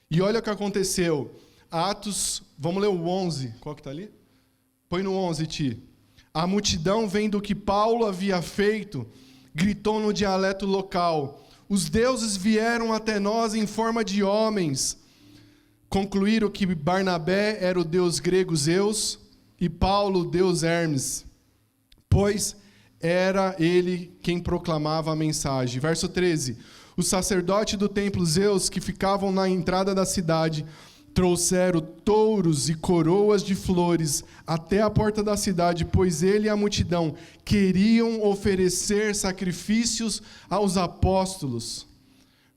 Speaker 1: E olha o que aconteceu. Atos, vamos ler o 11. Qual que está ali? Põe no 11, Ti. A multidão, vendo o que Paulo havia feito, gritou no dialeto local: os deuses vieram até nós em forma de homens. Concluíram que Barnabé era o deus grego Zeus e Paulo o deus Hermes, pois era ele quem proclamava a mensagem. Verso 13. Os sacerdotes do templo Zeus, que ficavam na entrada da cidade, trouxeram touros e coroas de flores até a porta da cidade, pois ele e a multidão queriam oferecer sacrifícios aos apóstolos.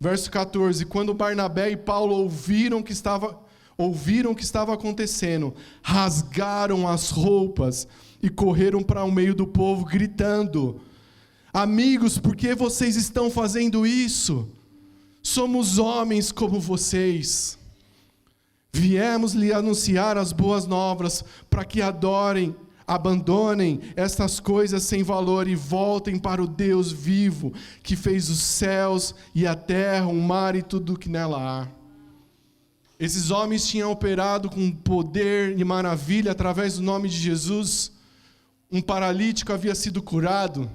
Speaker 1: Verso 14. Quando Barnabé e Paulo ouviram o que estava acontecendo, rasgaram as roupas e correram para o meio do povo, gritando: amigos, por que vocês estão fazendo isso? Somos homens como vocês. Viemos lhe anunciar as boas novas, para que abandonem estas coisas sem valor e voltem para o Deus vivo, que fez os céus e a terra, o mar e tudo o que nela há. Esses homens tinham operado com poder e maravilha através do nome de Jesus. Um paralítico havia sido curado,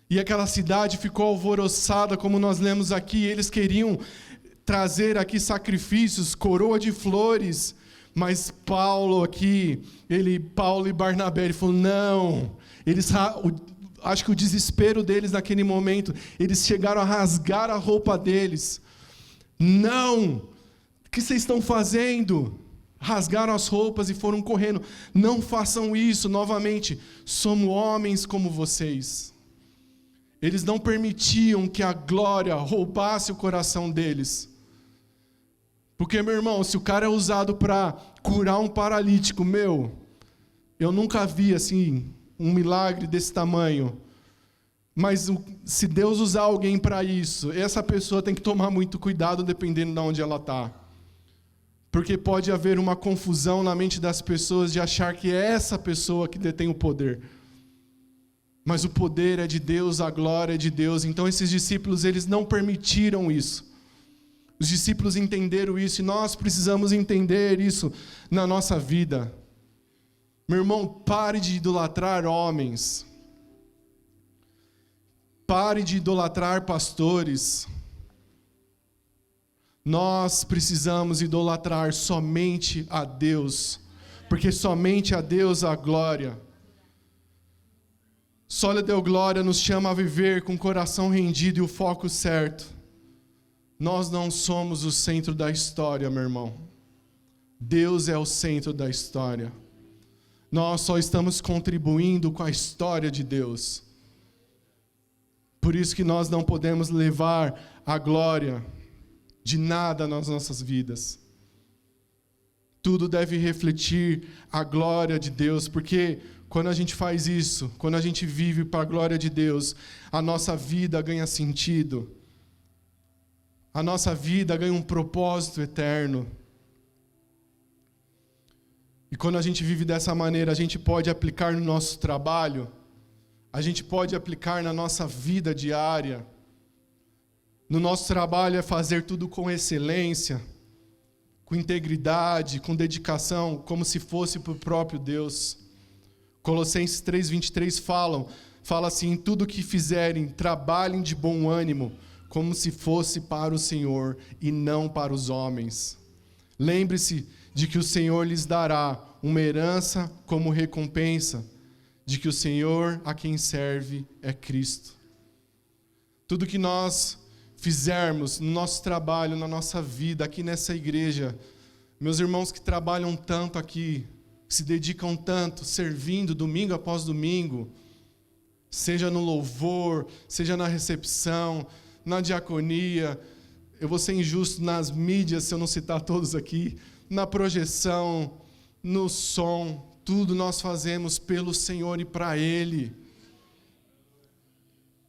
Speaker 1: e aquela cidade ficou alvoroçada, como nós lemos aqui. Eles queriam trazer aqui sacrifícios, coroa de flores, mas Paulo e Barnabé, ele falou, não. Acho que o desespero deles naquele momento, eles chegaram a rasgar a roupa deles. Não! O que vocês estão fazendo? Rasgaram as roupas e foram correndo. Não façam isso novamente. Somos homens como vocês. Eles não permitiam que a glória roubasse o coração deles. Porque, meu irmão, se o cara é usado para curar um paralítico, eu nunca vi assim um milagre desse tamanho. Mas se Deus usar alguém para isso, essa pessoa tem que tomar muito cuidado dependendo de onde ela está. Porque pode haver uma confusão na mente das pessoas de achar que é essa pessoa que detém o poder. Mas o poder é de Deus, a glória é de Deus. Então esses discípulos, eles não permitiram isso. Os discípulos entenderam isso e nós precisamos entender isso na nossa vida. Meu irmão, pare de idolatrar homens. Pare de idolatrar pastores. Nós precisamos idolatrar somente a Deus, porque somente a Deus a glória. Só Deus glória nos chama a viver com o coração rendido e o foco certo. Nós não somos o centro da história, meu irmão. Deus é o centro da história. Nós só estamos contribuindo com a história de Deus. Por isso que nós não podemos levar a glória de nada nas nossas vidas. Tudo deve refletir a glória de Deus, porque quando a gente faz isso, quando a gente vive para a glória de Deus, a nossa vida ganha sentido. A nossa vida ganha um propósito eterno. E quando a gente vive dessa maneira, a gente pode aplicar no nosso trabalho, a gente pode aplicar na nossa vida diária. No nosso trabalho é fazer tudo com excelência, com integridade, com dedicação, como se fosse para o próprio Deus. Colossenses 3:23 fala assim: em tudo que fizerem, trabalhem de bom ânimo, como se fosse para o Senhor e não para os homens. Lembre-se de que o Senhor lhes dará uma herança como recompensa, de que o Senhor a quem serve é Cristo. Tudo que nós fizermos no nosso trabalho, na nossa vida, aqui nessa igreja, meus irmãos que trabalham tanto aqui, que se dedicam tanto, servindo domingo após domingo, Seja no louvor, seja na recepção, na diaconia. Eu vou ser injusto nas mídias se eu não citar todos aqui. Na projeção, no som, tudo nós fazemos pelo Senhor e para Ele.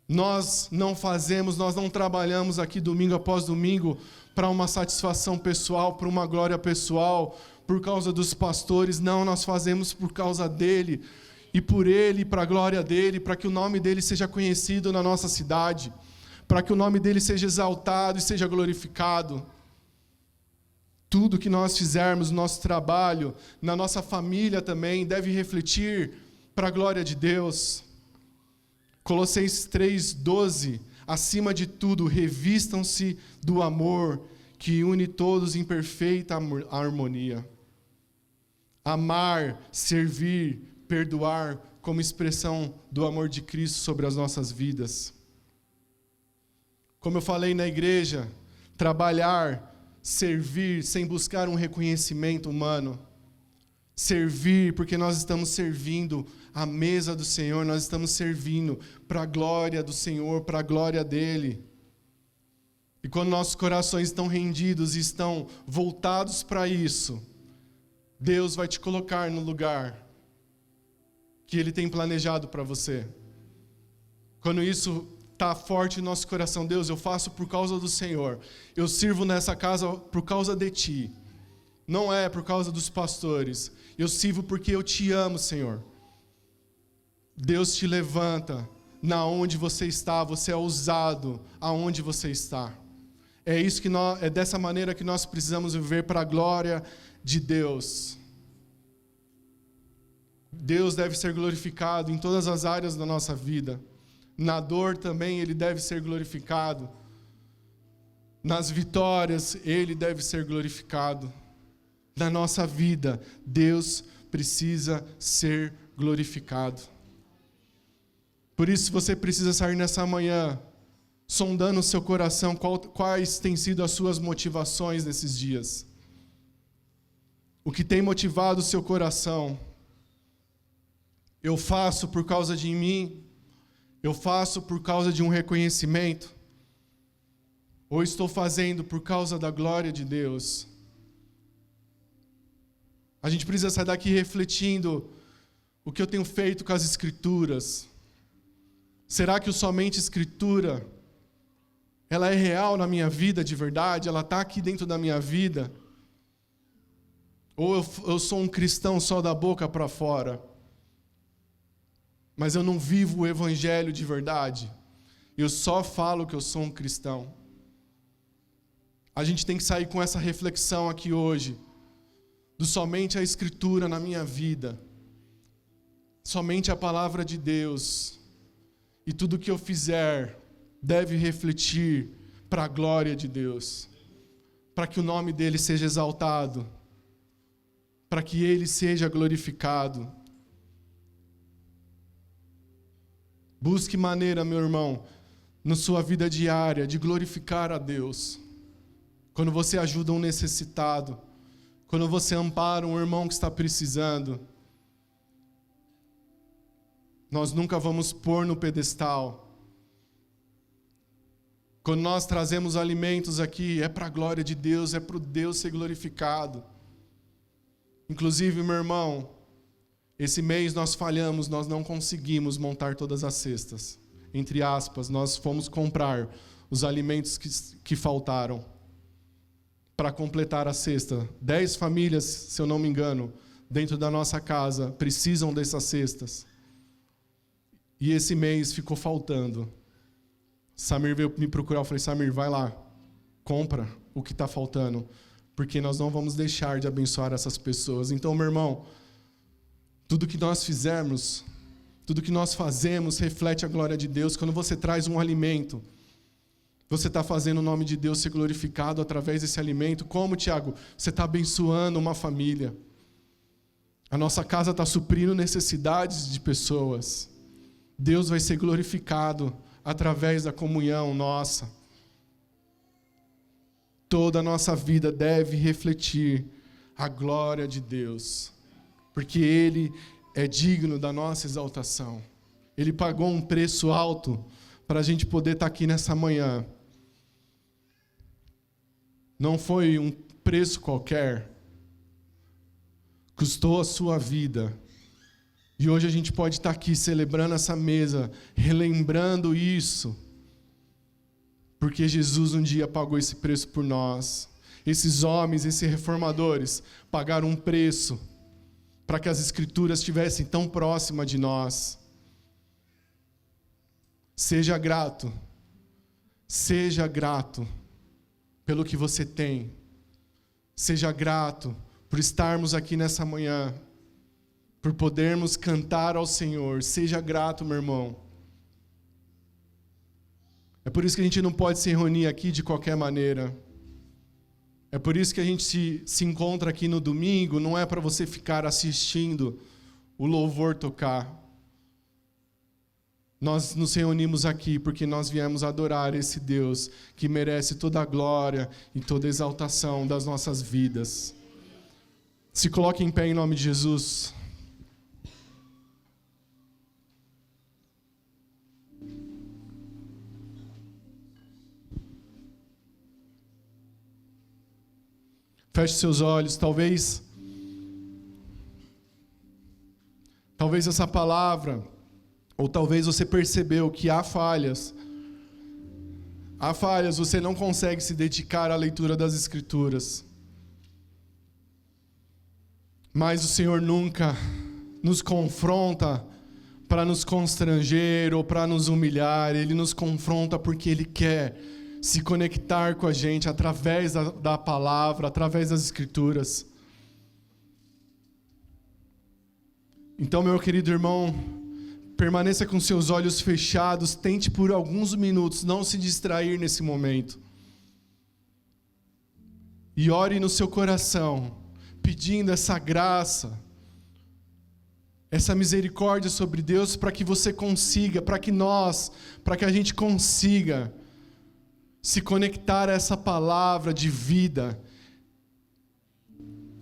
Speaker 1: Nós não trabalhamos aqui domingo após domingo para uma satisfação pessoal, para uma glória pessoal, por causa dos pastores. Não, nós fazemos por causa dEle. E por Ele, para a glória dEle, para que o nome dEle seja conhecido na nossa cidade, para que o nome dEle seja exaltado e seja glorificado. Tudo que nós fizermos no nosso trabalho, na nossa família também, deve refletir para a glória de Deus. Colossenses 3:12, acima de tudo, revistam-se do amor que une todos em perfeita harmonia. Amar, servir, perdoar como expressão do amor de Cristo sobre as nossas vidas. Como eu falei na igreja, trabalhar, servir sem buscar um reconhecimento humano. Servir porque nós estamos servindo a mesa do Senhor, nós estamos servindo para a glória do Senhor, para a glória dEle. E quando nossos corações estão rendidos e estão voltados para isso, Deus vai te colocar no lugar que Ele tem planejado para você. Quando isso está forte em nosso coração, Deus, eu faço por causa do Senhor. Eu sirvo nessa casa por causa de Ti. Não é por causa dos pastores. Eu sirvo porque eu Te amo, Senhor. Deus te levanta na onde você está. Você é usado aonde você está. É dessa maneira que nós precisamos viver para a glória de Deus. Deus deve ser glorificado em todas as áreas da nossa vida. Na dor também Ele deve ser glorificado. Nas vitórias Ele deve ser glorificado. Na nossa vida, Deus precisa ser glorificado. Por isso você precisa sair nessa manhã, sondando o seu coração, quais têm sido as suas motivações nesses dias. O que tem motivado o seu coração? Eu faço por causa de mim? Eu faço por causa de um reconhecimento? Ou estou fazendo por causa da glória de Deus? A gente precisa sair daqui refletindo o que eu tenho feito com as Escrituras. Será que somente Escritura, ela é real na minha vida de verdade? Ela está aqui dentro da minha vida? Ou eu sou um cristão só da boca para fora? Mas eu não vivo o Evangelho de verdade. Eu só falo que eu sou um cristão. A gente tem que sair com essa reflexão aqui hoje. Do somente a Escritura na minha vida. Somente a palavra de Deus. E tudo que eu fizer deve refletir para a glória de Deus. Para que o nome dEle seja exaltado. Para que Ele seja glorificado. Busque maneira, meu irmão, na sua vida diária, de glorificar a Deus. Quando você ajuda um necessitado, quando você ampara um irmão que está precisando, nós nunca vamos pôr no pedestal. Quando nós trazemos alimentos aqui, é para a glória de Deus, é para o Deus ser glorificado. Inclusive, meu irmão, esse mês nós falhamos, nós não conseguimos montar todas as cestas. Entre aspas, nós fomos comprar os alimentos que faltaram para completar a cesta. 10 famílias, se eu não me engano, dentro da nossa casa, precisam dessas cestas. E esse mês ficou faltando. Samir veio me procurar, eu falei, Samir, vai lá, compra o que está faltando, porque nós não vamos deixar de abençoar essas pessoas. Então, meu irmão, tudo que nós fizermos, tudo que nós fazemos reflete a glória de Deus. Quando você traz um alimento, você está fazendo o nome de Deus ser glorificado através desse alimento. Como, Tiago? Você está abençoando uma família. A nossa casa está suprindo necessidades de pessoas. Deus vai ser glorificado através da comunhão nossa. Toda a nossa vida deve refletir a glória de Deus, porque Ele é digno da nossa exaltação. Ele pagou um preço alto para a gente poder estar aqui nessa manhã. Não foi um preço qualquer. Custou a sua vida. E hoje a gente pode estar aqui celebrando essa mesa, relembrando isso. Porque Jesus um dia pagou esse preço por nós. Esses homens, esses reformadores, pagaram um preço para que as Escrituras estivessem tão próximas de nós. Seja grato. Seja grato pelo que você tem. Seja grato por estarmos aqui nessa manhã, por podermos cantar ao Senhor. Seja grato, meu irmão. É por isso que a gente não pode se reunir aqui de qualquer maneira. É por isso que a gente se encontra aqui no domingo, não é para você ficar assistindo o louvor tocar. Nós nos reunimos aqui porque nós viemos adorar esse Deus que merece toda a glória e toda a exaltação das nossas vidas. Se coloque em pé em nome de Jesus. Feche seus olhos, talvez essa palavra, ou talvez você percebeu que há falhas, você não consegue se dedicar à leitura das Escrituras. Mas o Senhor nunca nos confronta para nos constranger ou para nos humilhar, Ele nos confronta porque Ele quer se conectar com a gente através da palavra, através das Escrituras. Então, meu querido irmão, permaneça com seus olhos fechados, tente por alguns minutos não se distrair nesse momento. E ore no seu coração, pedindo essa graça, essa misericórdia sobre Deus, para que você consiga, para que a gente consiga se conectar a essa palavra de vida,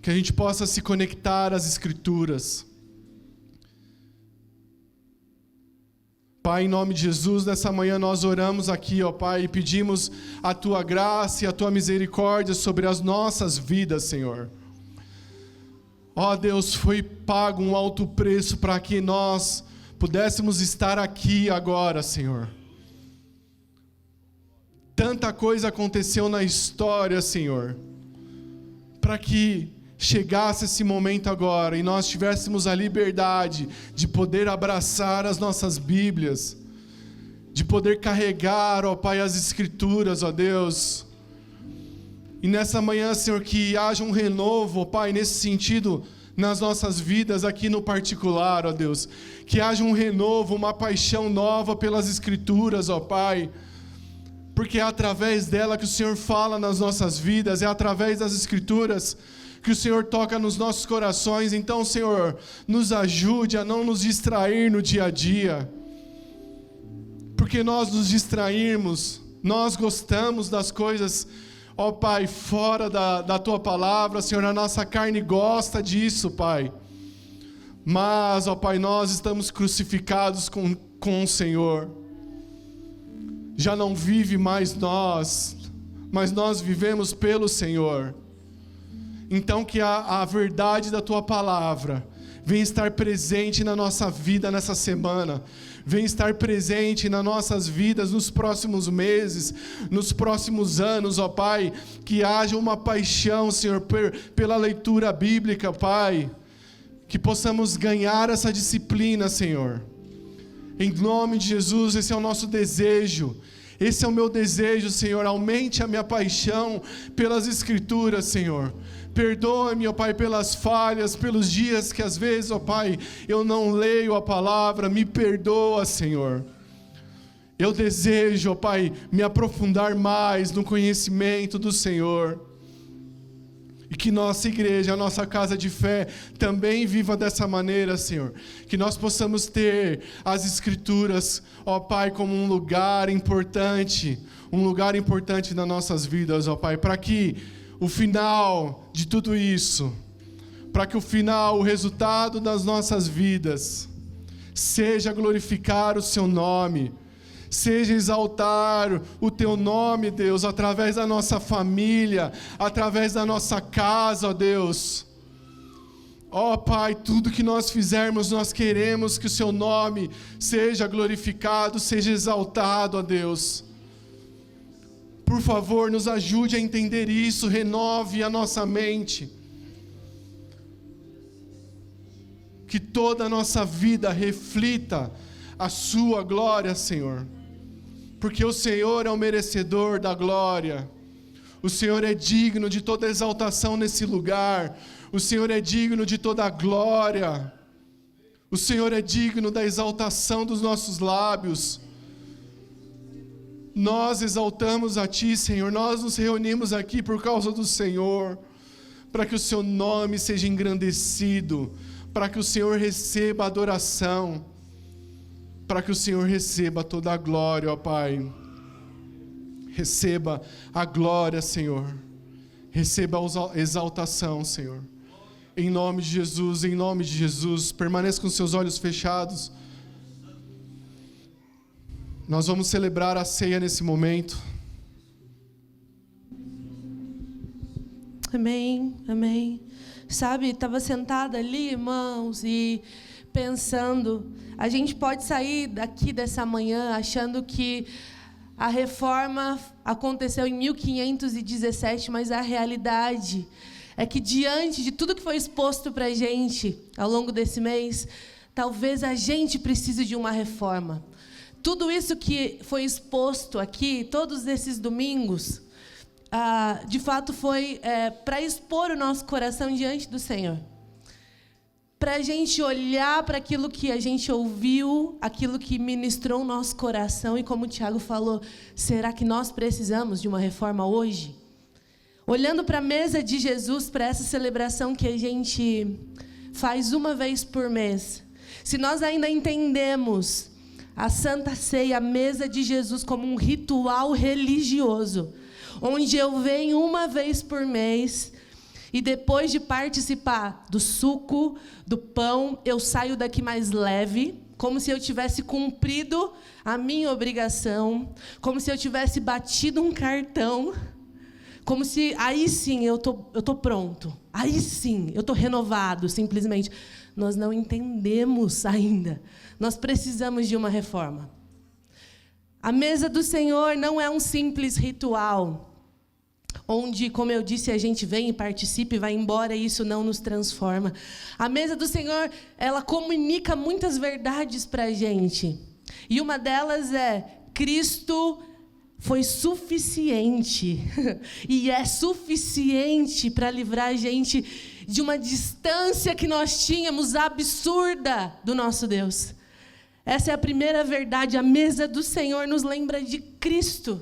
Speaker 1: que a gente possa se conectar às Escrituras. Pai, em nome de Jesus, nessa manhã nós oramos aqui, ó Pai, e pedimos a Tua graça e a Tua misericórdia sobre as nossas vidas, Senhor. Ó Deus, foi pago um alto preço para que nós pudéssemos estar aqui agora, Senhor. Tanta coisa aconteceu na história, Senhor, para que chegasse esse momento agora e nós tivéssemos a liberdade de poder abraçar as nossas Bíblias, de poder carregar, ó Pai, as Escrituras, ó Deus. E nessa manhã, Senhor, que haja um renovo, ó Pai, nesse sentido, nas nossas vidas aqui no particular, ó Deus. Que haja um renovo, uma paixão nova pelas Escrituras, ó Pai. Porque é através dela que o Senhor fala nas nossas vidas, é através das Escrituras que o Senhor toca nos nossos corações. Então, Senhor, nos ajude a não nos distrair no dia a dia. Porque nós nos distrairmos, nós gostamos das coisas, ó Pai, fora da Tua palavra, Senhor, a nossa carne gosta disso, Pai. Mas, ó Pai, nós estamos crucificados com o Senhor. Já não vive mais nós, mas nós vivemos pelo Senhor. Então que a verdade da Tua palavra venha estar presente na nossa vida nessa semana, venha estar presente nas nossas vidas nos próximos meses, nos próximos anos, ó Pai, que haja uma paixão, Senhor, pela leitura bíblica, Pai, que possamos ganhar essa disciplina, Senhor. Em nome de Jesus, esse é o nosso desejo. Esse é o meu desejo, Senhor. Aumente a minha paixão pelas Escrituras, Senhor. Perdoa-me, ó Pai, pelas falhas, pelos dias que às vezes, ó Pai, eu não leio a palavra. Me perdoa, Senhor. Eu desejo, ó Pai, me aprofundar mais no conhecimento do Senhor. E que nossa igreja, a nossa casa de fé, também viva dessa maneira, Senhor. Que nós possamos ter as Escrituras, ó Pai, como um lugar importante nas nossas vidas, ó Pai, para que o final de tudo isso, para que o final, o resultado das nossas vidas, seja glorificar o seu nome, seja exaltar o teu nome, Deus, através da nossa família, através da nossa casa, ó Deus. Ó Pai, tudo que nós fizermos, nós queremos que o seu nome seja glorificado, seja exaltado, ó Deus. Por favor, nos ajude a entender isso, renove a nossa mente. Que toda a nossa vida reflita a sua glória, Senhor. Porque o Senhor é o merecedor da glória. O Senhor é digno de toda exaltação nesse lugar. O Senhor é digno de toda a glória. O Senhor é digno da exaltação dos nossos lábios. Nós exaltamos a Ti, Senhor. Nós nos reunimos aqui por causa do Senhor, para que o Seu nome seja engrandecido, para que o Senhor receba a adoração, para que o Senhor receba toda a glória, ó Pai. Receba a glória, Senhor. Receba a exaltação, Senhor. Em nome de Jesus, em nome de Jesus. Permaneça com seus olhos fechados. Nós vamos celebrar a ceia nesse momento.
Speaker 2: Amém, amém. Sabe, estava sentada ali, irmãos, e pensando, a gente pode sair daqui dessa manhã achando que a reforma aconteceu em 1517, mas a realidade é que diante de tudo que foi exposto para a gente ao longo desse mês, talvez a gente precise de uma reforma. Tudo isso que foi exposto aqui, todos esses domingos, de fato foi para expor o nosso coração diante do Senhor. Para a gente olhar para aquilo que a gente ouviu, aquilo que ministrou o nosso coração, e como o Tiago falou, será que nós precisamos de uma reforma hoje? Olhando para a mesa de Jesus, para essa celebração que a gente faz uma vez por mês, se nós ainda entendemos a Santa Ceia, a mesa de Jesus, como um ritual religioso, onde eu venho uma vez por mês, e depois de participar do suco, do pão, eu saio daqui mais leve, como se eu tivesse cumprido a minha obrigação, como se eu tivesse batido um cartão, como se aí sim eu tô pronto, aí sim eu tô renovado, simplesmente. Nós não entendemos ainda. Nós precisamos de uma reforma. A mesa do Senhor não é um simples ritual, onde, como eu disse, a gente vem e participa e vai embora, e isso não nos transforma. A mesa do Senhor, ela comunica muitas verdades para a gente. E uma delas é: Cristo foi suficiente. E é suficiente para livrar a gente de uma distância que nós tínhamos absurda do nosso Deus. Essa é a primeira verdade. A mesa do Senhor nos lembra de Cristo.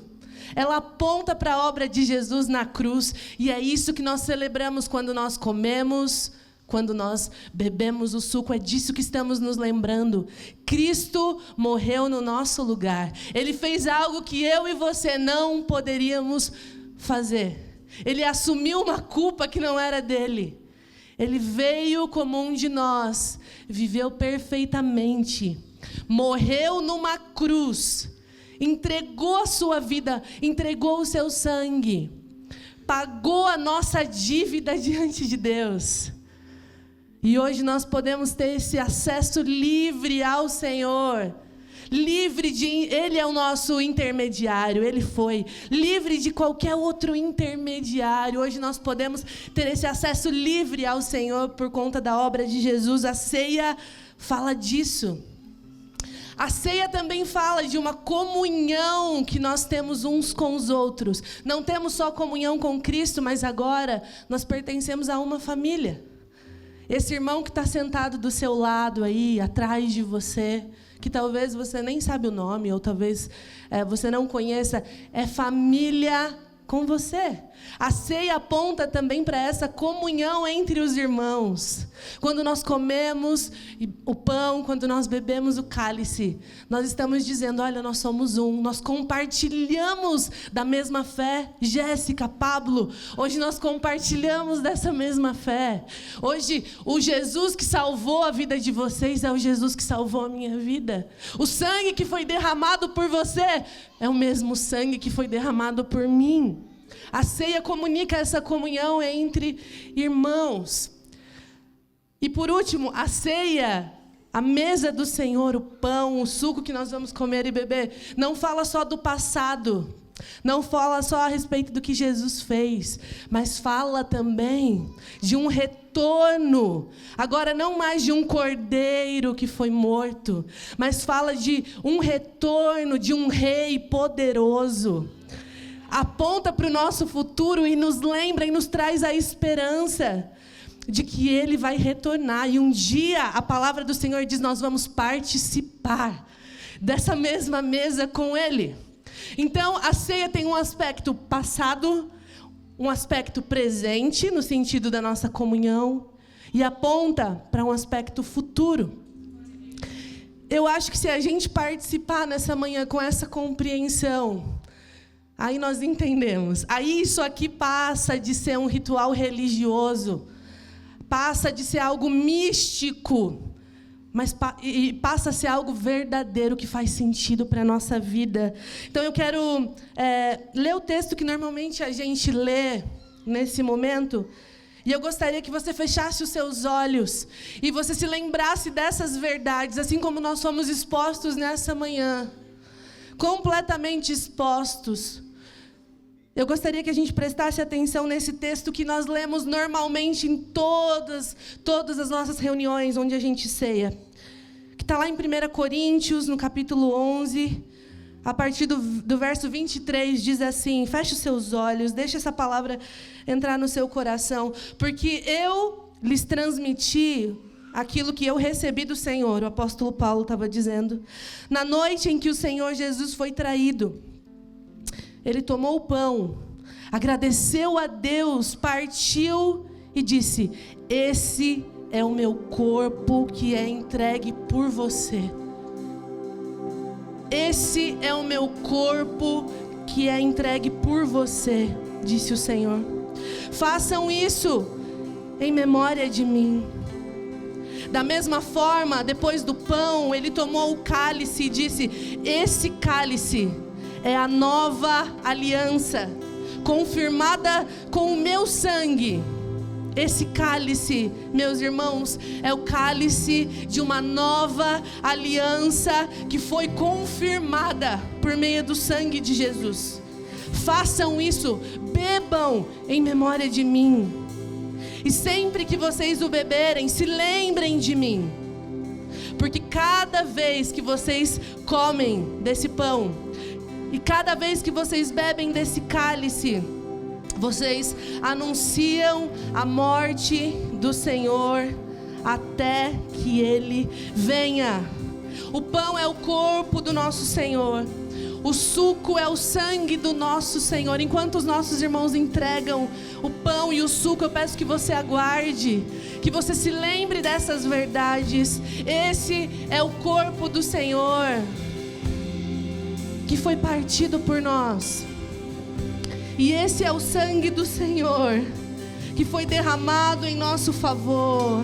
Speaker 2: Ela aponta para a obra de Jesus na cruz, e é isso que nós celebramos quando nós comemos, quando nós bebemos o suco, é disso que estamos nos lembrando. Cristo morreu no nosso lugar. Ele fez algo que eu e você não poderíamos fazer. Ele assumiu uma culpa que não era dele. Ele veio como um de nós, viveu perfeitamente, morreu numa cruz, entregou a sua vida, entregou o seu sangue, pagou a nossa dívida diante de Deus. E hoje nós podemos ter esse acesso livre ao Senhor, Ele é o nosso intermediário, Ele foi livre de qualquer outro intermediário. Hoje nós podemos ter esse acesso livre ao Senhor por conta da obra de Jesus. A ceia fala disso. A ceia também fala de uma comunhão que nós temos uns com os outros. Não temos só comunhão com Cristo, mas agora nós pertencemos a uma família. Esse irmão que está sentado do seu lado aí, atrás de você, que talvez você nem sabe o nome, ou talvez você não conheça, é família com você. A ceia aponta também para essa comunhão entre os irmãos. Quando nós comemos o pão, quando nós bebemos o cálice, nós estamos dizendo, olha, nós somos um, nós compartilhamos da mesma fé. Jéssica, Pablo, hoje nós compartilhamos dessa mesma fé. Hoje, o Jesus que salvou a vida de vocês é o Jesus que salvou a minha vida. O sangue que foi derramado por você é o mesmo sangue que foi derramado por mim. A ceia comunica essa comunhão entre irmãos. E por último, a ceia, a mesa do Senhor, o pão, o suco que nós vamos comer e beber, não fala só do passado, não fala só a respeito do que Jesus fez, mas fala também de um retorno, agora não mais de um cordeiro que foi morto, mas fala de um retorno de um rei poderoso. Aponta para o nosso futuro e nos lembra e nos traz a esperança de que Ele vai retornar. E um dia, a palavra do Senhor diz, nós vamos participar dessa mesma mesa com Ele. Então, a ceia tem um aspecto passado, um aspecto presente, no sentido da nossa comunhão, e aponta para um aspecto futuro. Eu acho que se a gente participar nessa manhã com essa compreensão, aí nós entendemos. Aí isso aqui passa de ser um ritual religioso, passa de ser algo místico, mas passa a ser algo verdadeiro que faz sentido para a nossa vida. Então eu quero ler o texto que normalmente a gente lê nesse momento, e eu gostaria que você fechasse os seus olhos e você se lembrasse dessas verdades, assim como nós fomos expostos nessa manhã, completamente expostos. Eu gostaria que a gente prestasse atenção nesse texto que nós lemos normalmente em todas as nossas reuniões onde a gente ceia. Que está lá em 1 Coríntios, no capítulo 11, a partir do verso 23, diz assim, feche os seus olhos, deixe essa palavra entrar no seu coração, porque eu lhes transmiti aquilo que eu recebi do Senhor, o apóstolo Paulo estava dizendo. Na noite em que o Senhor Jesus foi traído, Ele tomou o pão, agradeceu a Deus, partiu e disse, esse é o meu corpo que é entregue por você. Esse é o meu corpo que é entregue por você, disse o Senhor. Façam isso em memória de mim. Da mesma forma, depois do pão, Ele tomou o cálice e disse, esse cálice é a nova aliança, confirmada com o meu sangue. Esse cálice, meus irmãos, é o cálice de uma nova aliança que foi confirmada por meio do sangue de Jesus. Façam isso, bebam em memória de mim. E sempre que vocês o beberem, se lembrem de mim. Porque cada vez que vocês comem desse pão, e cada vez que vocês bebem desse cálice, vocês anunciam a morte do Senhor até que Ele venha. O pão é o corpo do nosso Senhor. O suco é o sangue do nosso Senhor. Enquanto os nossos irmãos entregam o pão e o suco, eu peço que você aguarde, que você se lembre dessas verdades. Esse é o corpo do Senhor, que foi partido por nós. E esse é o sangue do Senhor, que foi derramado em nosso favor.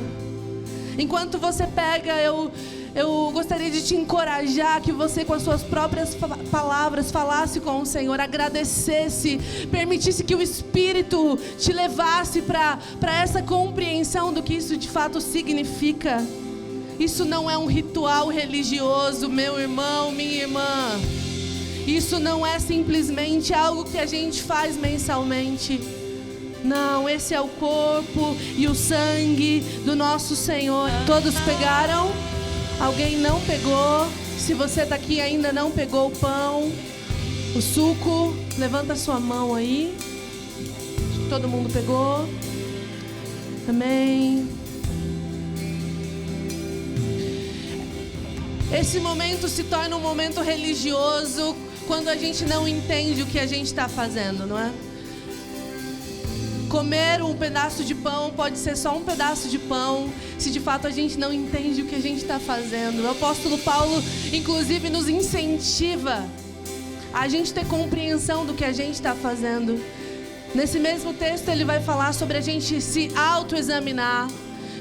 Speaker 2: Enquanto você pega, eu gostaria de te encorajar que você, com as suas próprias palavras, falasse com o Senhor, agradecesse, permitisse que o Espírito te levasse para essa compreensão do que isso de fato significa. Isso não é um ritual religioso, meu irmão, minha irmã. Isso não é simplesmente algo que a gente faz mensalmente. Não, esse é o corpo e o sangue do nosso Senhor. Todos pegaram? Alguém não pegou? Se você está aqui e ainda não pegou o pão, o suco, levanta a sua mão aí. Todo mundo pegou? Amém. Esse momento se torna um momento religioso quando a gente não entende o que a gente está fazendo, não é? Comer um pedaço de pão pode ser só um pedaço de pão, se de fato a gente não entende o que a gente está fazendo. O apóstolo Paulo, inclusive, nos incentiva a gente ter compreensão do que a gente está fazendo. Nesse mesmo texto ele vai falar sobre a gente se autoexaminar,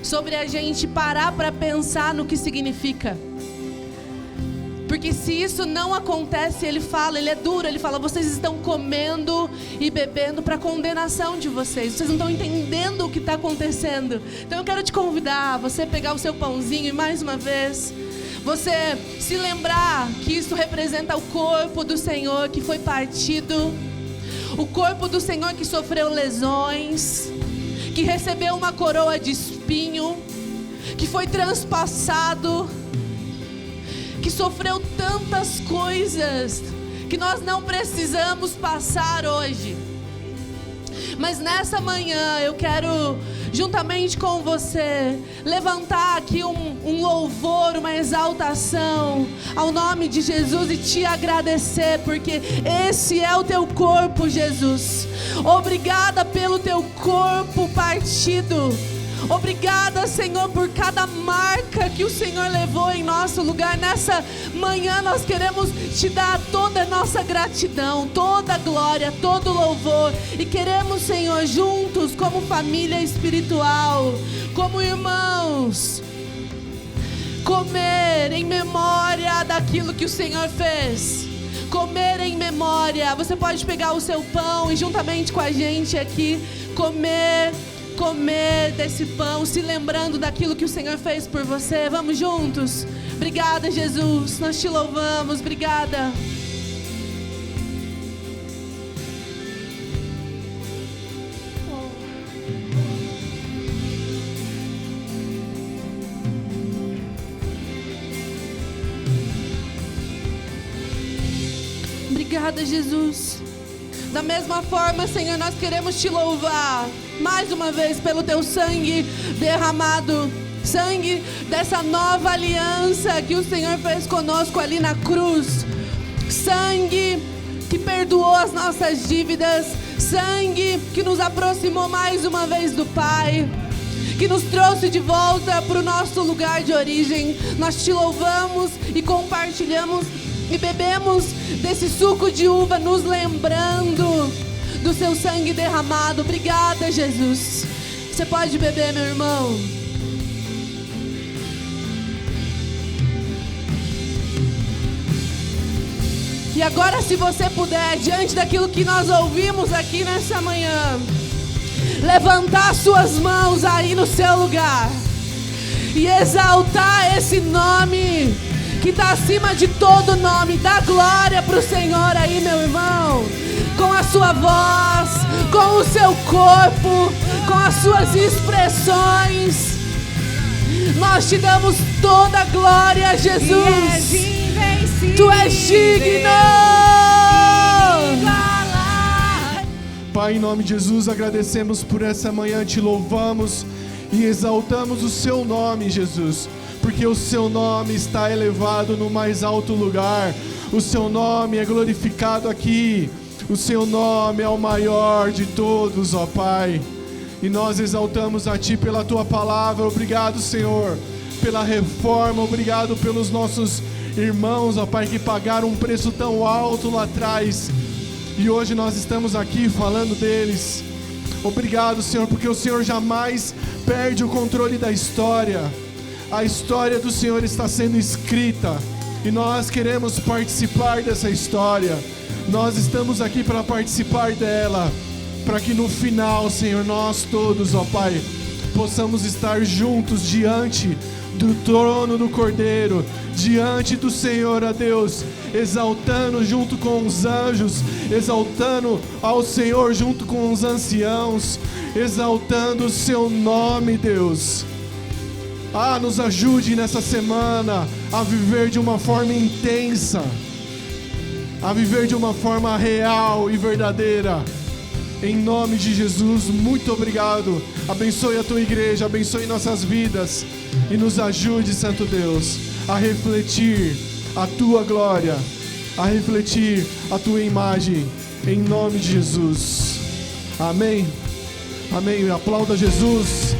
Speaker 2: sobre a gente parar para pensar no que significa. Porque se isso não acontece, ele é duro, ele fala, vocês estão comendo e bebendo para condenação de vocês. Vocês não estão entendendo o que está acontecendo. Então eu quero te convidar a você pegar o seu pãozinho e mais uma vez, você se lembrar que isso representa o corpo do Senhor que foi partido. O corpo do Senhor que sofreu lesões, que recebeu uma coroa de espinho, que foi transpassado, que sofreu tantas coisas que nós não precisamos passar hoje. Mas nessa manhã eu quero, juntamente com você, levantar aqui um louvor, uma exaltação ao nome de Jesus e te agradecer, porque esse é o teu corpo, Jesus. Obrigada pelo teu corpo partido. Obrigada, Senhor, por cada marca que o Senhor levou em nosso lugar. Nessa manhã nós queremos te dar toda a nossa gratidão, toda a glória, todo o louvor. E queremos, Senhor, juntos, como família espiritual, como irmãos, comer em memória daquilo que o Senhor fez. Comer em memória. Você pode pegar o seu pão e juntamente com a gente aqui comer desse pão, se lembrando daquilo que o Senhor fez por você. Vamos juntos? Obrigada, Jesus, nós te louvamos. Obrigada. Obrigada, Jesus. Da mesma forma, Senhor, nós queremos te louvar mais uma vez pelo teu sangue derramado, sangue dessa nova aliança que o Senhor fez conosco ali na cruz, sangue que perdoou as nossas dívidas, sangue que nos aproximou mais uma vez do Pai, que nos trouxe de volta para o nosso lugar de origem. Nós te louvamos e compartilhamos e bebemos desse suco de uva, nos lembrando do seu sangue derramado. Obrigada, Jesus. Você pode beber, meu irmão. E agora, se você puder, diante daquilo que nós ouvimos aqui nessa manhã, levantar suas mãos aí no seu lugar e exaltar esse nome que está acima de todo nome. Dá glória para o Senhor aí, meu irmão, com a sua voz, com o seu corpo, com as suas expressões. Nós te damos toda a glória, Jesus. Tu és digno.
Speaker 1: Pai, em nome de Jesus, agradecemos por essa manhã, te louvamos e exaltamos o seu nome, Jesus, porque o seu nome está elevado no mais alto lugar. O seu nome é glorificado aqui. O seu nome é o maior de todos, ó Pai. E nós exaltamos a Ti pela Tua palavra. Obrigado, Senhor, pela reforma. Obrigado pelos nossos irmãos, ó Pai, que pagaram um preço tão alto lá atrás. E hoje nós estamos aqui falando deles. Obrigado, Senhor, porque o Senhor jamais perde o controle da história. A história do Senhor está sendo escrita e nós queremos participar dessa história. Nós estamos aqui para participar dela, para que no final, Senhor, nós todos, ó Pai, possamos estar juntos diante do trono do Cordeiro, diante do Senhor, ó Deus, exaltando junto com os anjos, exaltando ao Senhor junto com os anciãos, exaltando o seu nome, Deus. Nos ajude nessa semana a viver de uma forma intensa, a viver de uma forma real e verdadeira. Em nome de Jesus, muito obrigado. Abençoe a tua igreja, abençoe nossas vidas e nos ajude, Santo Deus, a refletir a tua glória, a refletir a tua imagem. Em nome de Jesus. Amém. Amém. Aplauda Jesus.